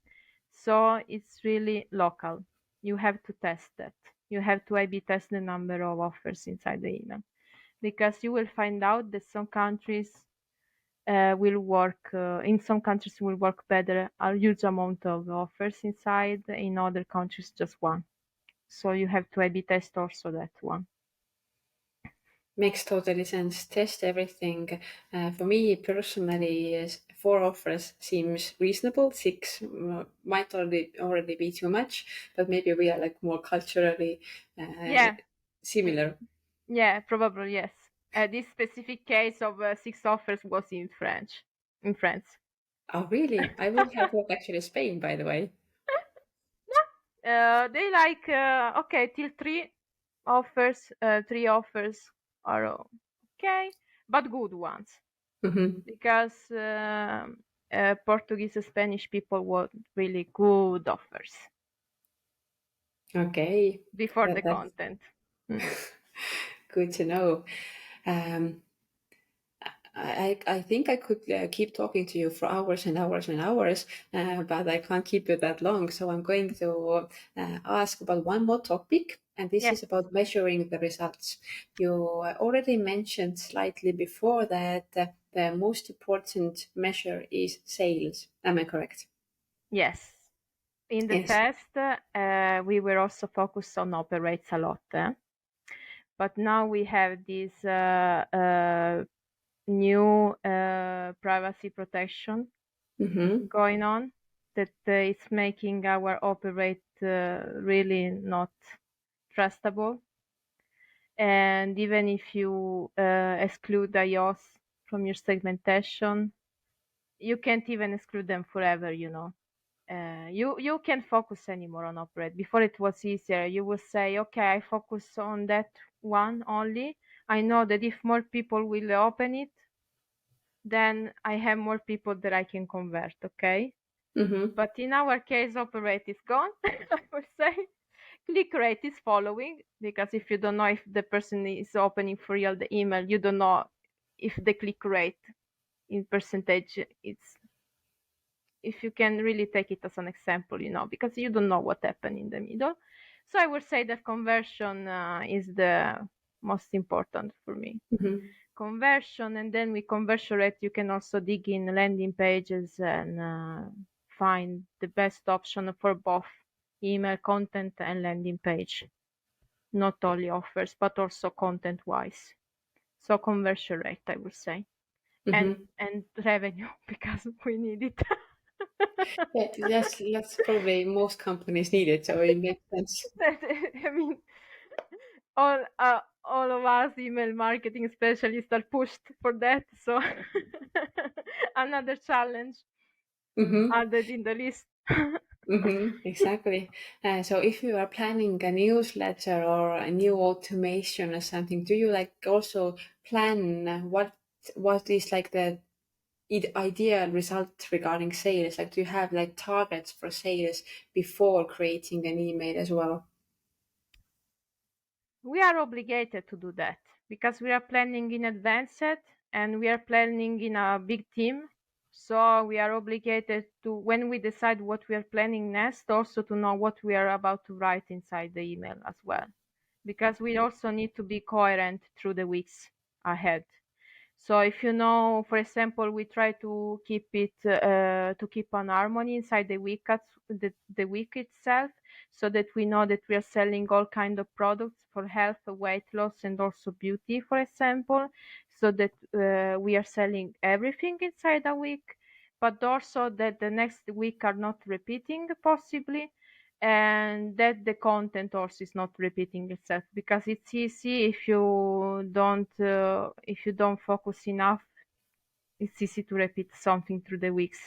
So it's really local. You have to test that. You have to A/B test the number of offers inside the email, because you will find out that some countries will work in some countries will work better a huge amount of offers inside, in other countries just one. So you have to A/B test also that one. Makes totally sense. Test everything. For me personally, four offers seems reasonable. Six might already be too much, but maybe we are like more culturally Yeah, similar. yeah, probably yes. This specific case of 6 offers was in France. Oh, really? I would have thought actually Spain, by the way. They like okay till 3 offers. 3 offers are okay, but good ones, Hmm. because Portuguese and Spanish people want really good offers Okay, before the that's content. Mm. good to know. Um, I think I could keep talking to you for hours and hours and hours, but I can't keep it that long. So I'm going to ask about one more topic, and this Yes, is about measuring the results. You already mentioned slightly before that the most important measure is sales. Am I correct? yes. In the Yes. past, we were also focused on operates a lot, but now we have this new privacy protection Mm-hmm. going on that is making our operate really not trustable. And even if you exclude iOS from your segmentation, you can't even exclude them forever, you know. You can't focus anymore on operate. Before it was easier. You would say, okay, I focus on that one only. I know that if more people will open it, then I have more people that I can convert, okay? Mm-hmm. But in our case, operate is gone, I would say. Click rate is following, because if you don't know if the person is opening for real the email, you don't know if the click rate in percentage, it's, if you can really take it as an example, you know, because you don't know what happened in the middle. So I would say that conversion is the most important for me. Mm-hmm. Conversion, and then with conversion rate you can also dig in landing pages and find the best option for both email content and landing page, not only offers but also content wise. So conversion rate, I would say, and Mm-hmm. revenue, because we need it. Yeah, that's probably most companies need it, so it makes sense. I mean, all of us email marketing specialists are pushed for that. So another challenge Mm-hmm. added in the list. Mm-hmm, exactly. So if you are planning a newsletter or a new automation or something, do you like also plan what is like the ideal result regarding sales? Like, do you have like targets for sales before creating an email as well? We are obligated to do that because we are planning in advance and we are planning in a big team. So we are obligated to, when we decide what we are planning next, also to know what we are about to write inside the email as well. Because we also need to be coherent through the weeks ahead. So if you know, for example, we try to keep it to keep an harmony inside the week itself, so that we know that we are selling all kind of products for health, weight loss, and also beauty, for example, so that we are selling everything inside a week, but also that the next week are not repeating possibly, and that the content also is not repeating itself, because it's easy if you don't focus enough, it's easy to repeat something through the weeks.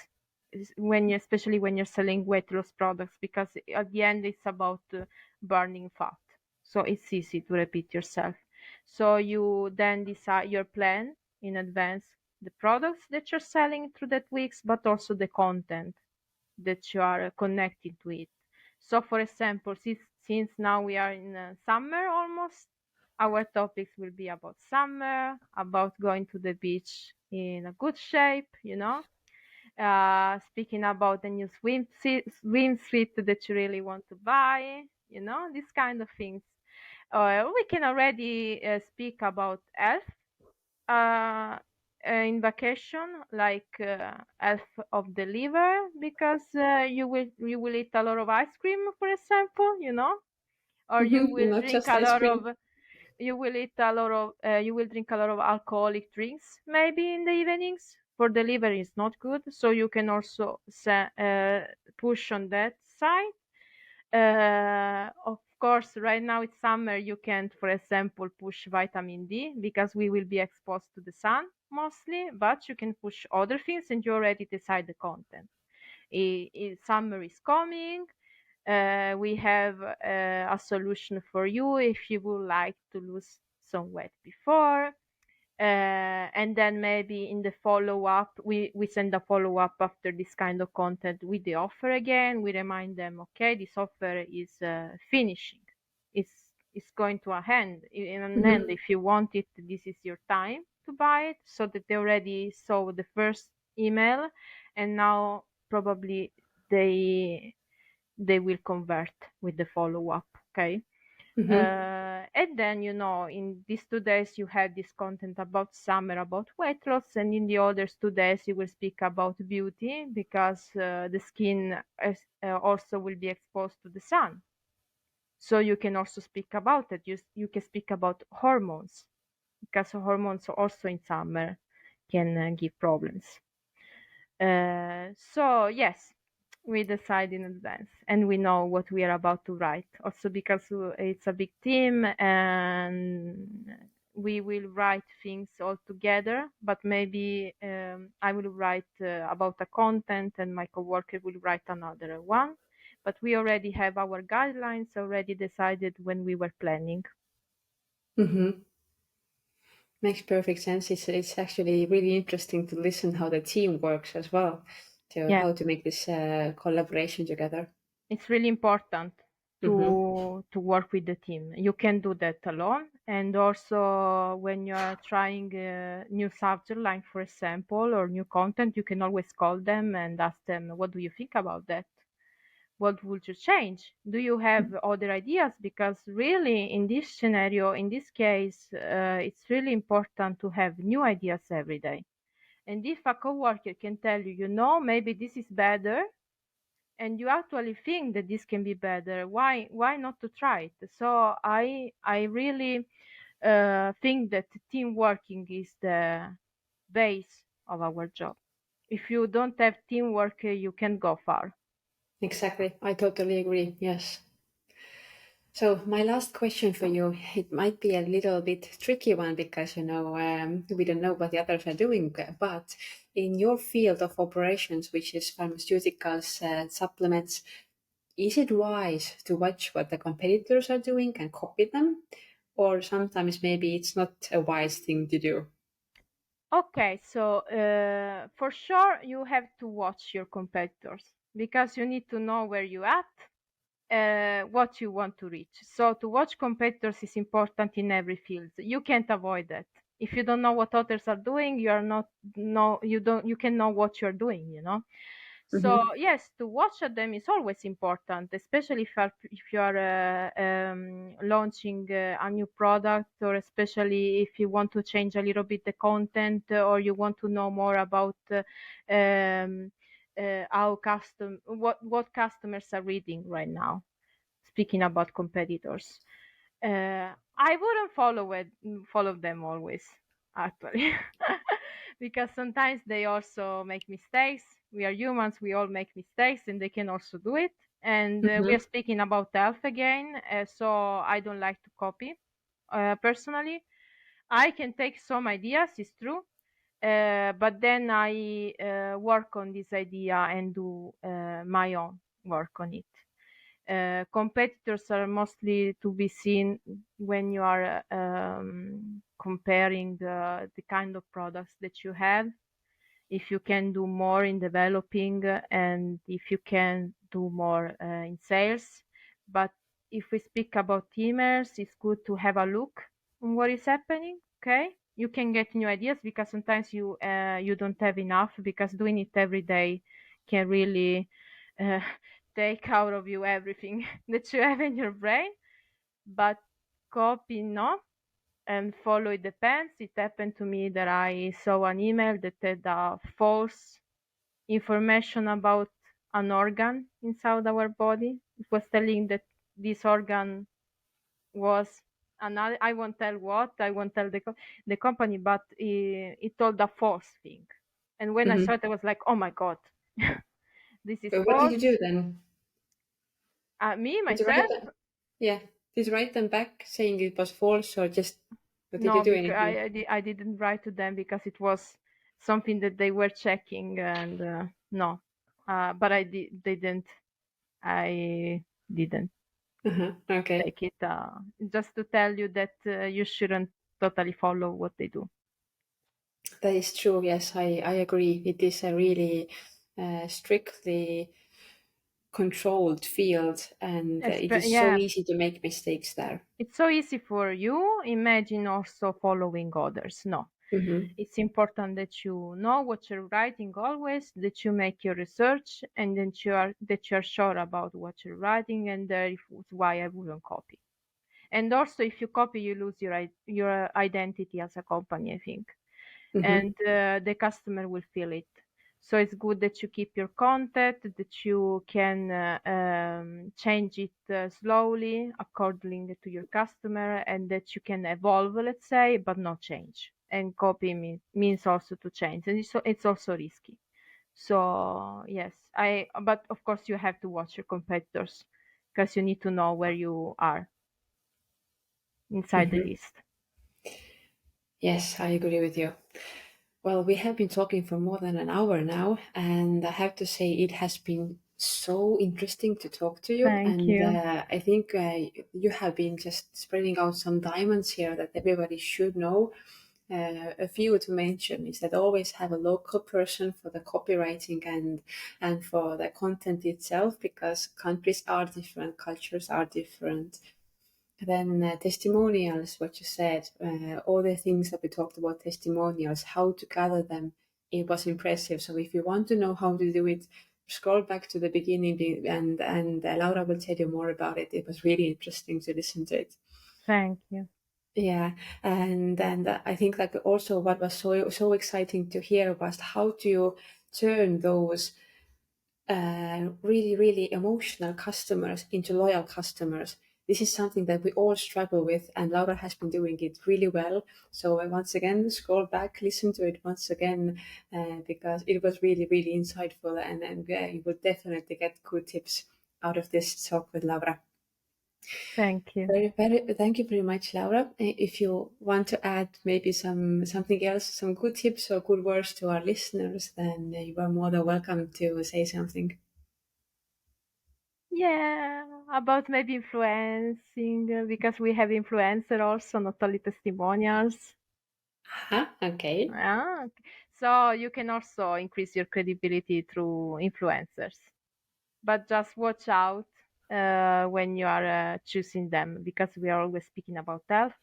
Especially when you're selling weight loss products, because at the end it's about burning fat, so it's easy to repeat yourself. So you then decide your plan in advance, the products that you're selling through that weeks, but also the content that you are connected to it. So, for example, since now we are in summer almost, our topics will be about summer, about going to the beach in a good shape, you know, speaking about the new swimsuit that you really want to buy, these kind of things. We can already speak about health in vacation, like health of the liver, because you will eat a lot of ice cream, for example, or you will Not drink just a ice lot cream. of you will drink a lot of alcoholic drinks maybe in the evenings. For the liver is not good, so you can also push on that side. Of course, right now it's summer, you can't, for example, push vitamin D because we will be exposed to the sun mostly, but you can push other things and you already decide the content. Summer is coming. We have a solution for you if you would like to lose some weight before. And then maybe in the follow-up, we send a follow-up after this kind of content with the offer again. We remind them, okay, this offer is finishing. It's going to end. In an end, Hmm. if you want it, this is your time to buy it, so that they already saw the first email, and now probably they they will convert with the follow-up. Okay. Hmm. And then, in these 2 days, you have this content about summer, about weight loss, and in the others 2 days, you will speak about beauty because the skin also will be exposed to the sun. So you can also speak about it. You can speak about hormones because hormones also in summer can give problems. So yes, we decide in advance and we know what we are about to write. Also because it's a big team and we will write things all together, but maybe I will write about a content and my coworker will write another one. But we already have our guidelines already decided when we were planning. Hmm. Makes perfect sense. It's actually really interesting to listen how the team works as well, to Yeah. how to make this collaboration together. It's really important Hmm. to work with the team. You can do that alone, and also when you are trying a new subject line, for example, or new content, you can always call them and ask them, "What do you think about that? What would you change? Do you have other ideas?" Because really, in this scenario, in this case, it's really important to have new ideas every day. And if a coworker can tell you, maybe this is better, and you actually think that this can be better, why not to try it? So I really think that team working is the base of our job. If you don't have teamwork, you can't go far. Exactly. I totally agree. Yes. So my last question for you, it might be a little bit tricky one because we don't know what the others are doing. But in your field of operations, which is pharmaceuticals, supplements, is it wise to watch what the competitors are doing and copy them, or sometimes maybe it's not a wise thing to do? Okay, so for sure you have to watch your competitors because you need to know where you at, what you want to reach. So to watch competitors is important in every field. You can't avoid that. If you don't know what others are doing, you are not no you don't you can know what you're doing. So Mm-hmm. yes, to watch at them is always important, especially if you are launching a new product, or especially if you want to change a little bit the content, or you want to know more about um, how what customers are reading right now. Speaking about competitors, I wouldn't follow them always, actually, because sometimes they also make mistakes. We are humans; we all make mistakes, and they can also do it. And we are Mm-hmm. speaking about health again, so I don't like to copy. Personally, I can take some ideas, it's true, but then I work on this idea and do my own work on it. Competitors are mostly to be seen when you are comparing the kind of products that you have, if you can do more in developing, and if you can do more in sales. But if we speak about teamers, it's good to have a look on what is happening. Okay, you can get new ideas because sometimes you don't have enough, because doing it every day can really uh, take out of you everything that you have in your brain, but copy no, and follow it depends. It happened to me that I saw an email that had false information about an organ inside our body. It was telling that this organ was another. I won't tell what. I won't tell the company, but it told a false thing. And when I Mm-hmm. saw it, I was like, "Oh my god, this is But what did you do false." then? Me Did you write myself, them? Yeah. Did you write them back saying it was false, or just what did you no, do because anything? I didn't write to them because it was something that they were checking, and no, but didn't. I didn't Uh-huh. Okay. take it. Just to tell you that you shouldn't totally follow what they do. That is true. Yes, I agree. It is a really strictly controlled field, and it is so Yeah, easy to make mistakes there. it's so easy for you. Imagine also following others. No, Mm-hmm. it's important that you know what you're writing always, that you make your research, and that you are sure about what you're writing, and that is why I wouldn't copy. And also, if you copy, you lose your identity as a company, I think, Mm-hmm. and the customer will feel it. So it's good that you keep your content, that you can change it slowly according to your customer, and that you can evolve, let's say, but not change. And copy means also to change, and it's also risky. So yes, but of course you have to watch your competitors because you need to know where you are inside the Mm-hmm. list. Yes, I agree with you. Well, we have been talking for more than an hour now, and I have to say it has been so interesting to talk to you. Thank And you. I think you have been just spreading out some diamonds here that everybody should know. A few to mention is that always have a local person for the copywriting and for the content itself, because countries are different, cultures are different. Then testimonials, what you said, all the things that we talked about testimonials, how to gather them, it was impressive. So if you want to know how to do it, scroll back to the beginning, and Laura will tell you more about it. It was really interesting to listen to it. Thank you. Yeah, and I think that also what was so exciting to hear was how do you turn those really emotional customers into loyal customers. This is something that we all struggle with, and Laura has been doing it really well. So once again, scroll back, listen to it once again, because it was really insightful, and you will definitely get good tips out of this talk with Laura. Thank you. Thank you very much, Laura. If you want to add maybe something else, some good tips or good words to our listeners, then you are more than welcome to say something. Yeah, about maybe influencing, because we have influencer also, not only testimonials. Aha, okay. Yeah. So you can also increase your credibility through influencers, but just watch out when you are choosing them, because we are always speaking about health.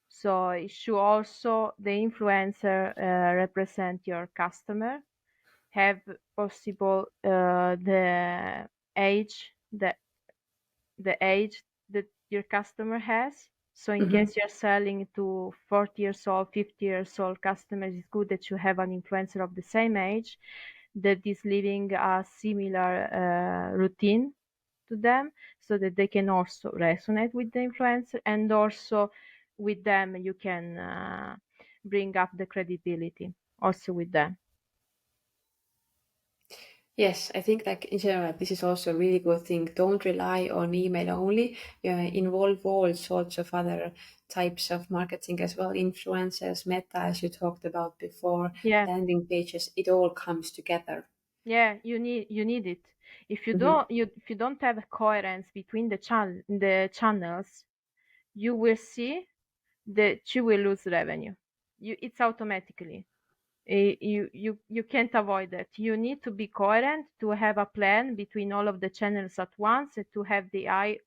So it should also the influencer represent your customer, have possible the the age that your customer has. So in Mm-hmm. case you're selling to 40 years old, 50 years old customers, it's good that you have an influencer of the same age that is living a similar routine to them, so that they can also resonate with the influencer, and also with them you can bring up the credibility also with them. Yes, I think that in general, this is also a really good thing. Don't rely on email only. Involve all sorts of other types of marketing as well. Influencers, Meta, as you talked about before, Yeah, landing pages. It all comes together. yeah, you need it. Mm-hmm. If you don't have a coherence between the channels, you will see that you will lose revenue. It's automatically. You can't avoid that. You need to be coherent to have a plan between all of the channels at once, and to have the eye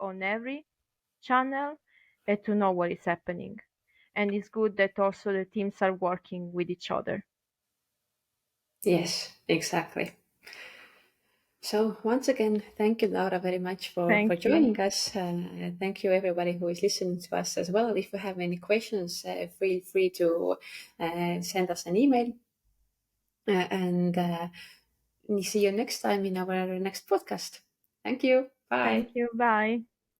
on every channel, and to know what is happening. And it's good that also the teams are working with each other. Yes, exactly. So once again, thank you, Laura, very much for Thank you. joining us. Thank you, everybody who is listening to us as well. If you have any questions, feel free to send us an email. And see you next time in our next podcast. Thank you. Bye. Thank you. Bye.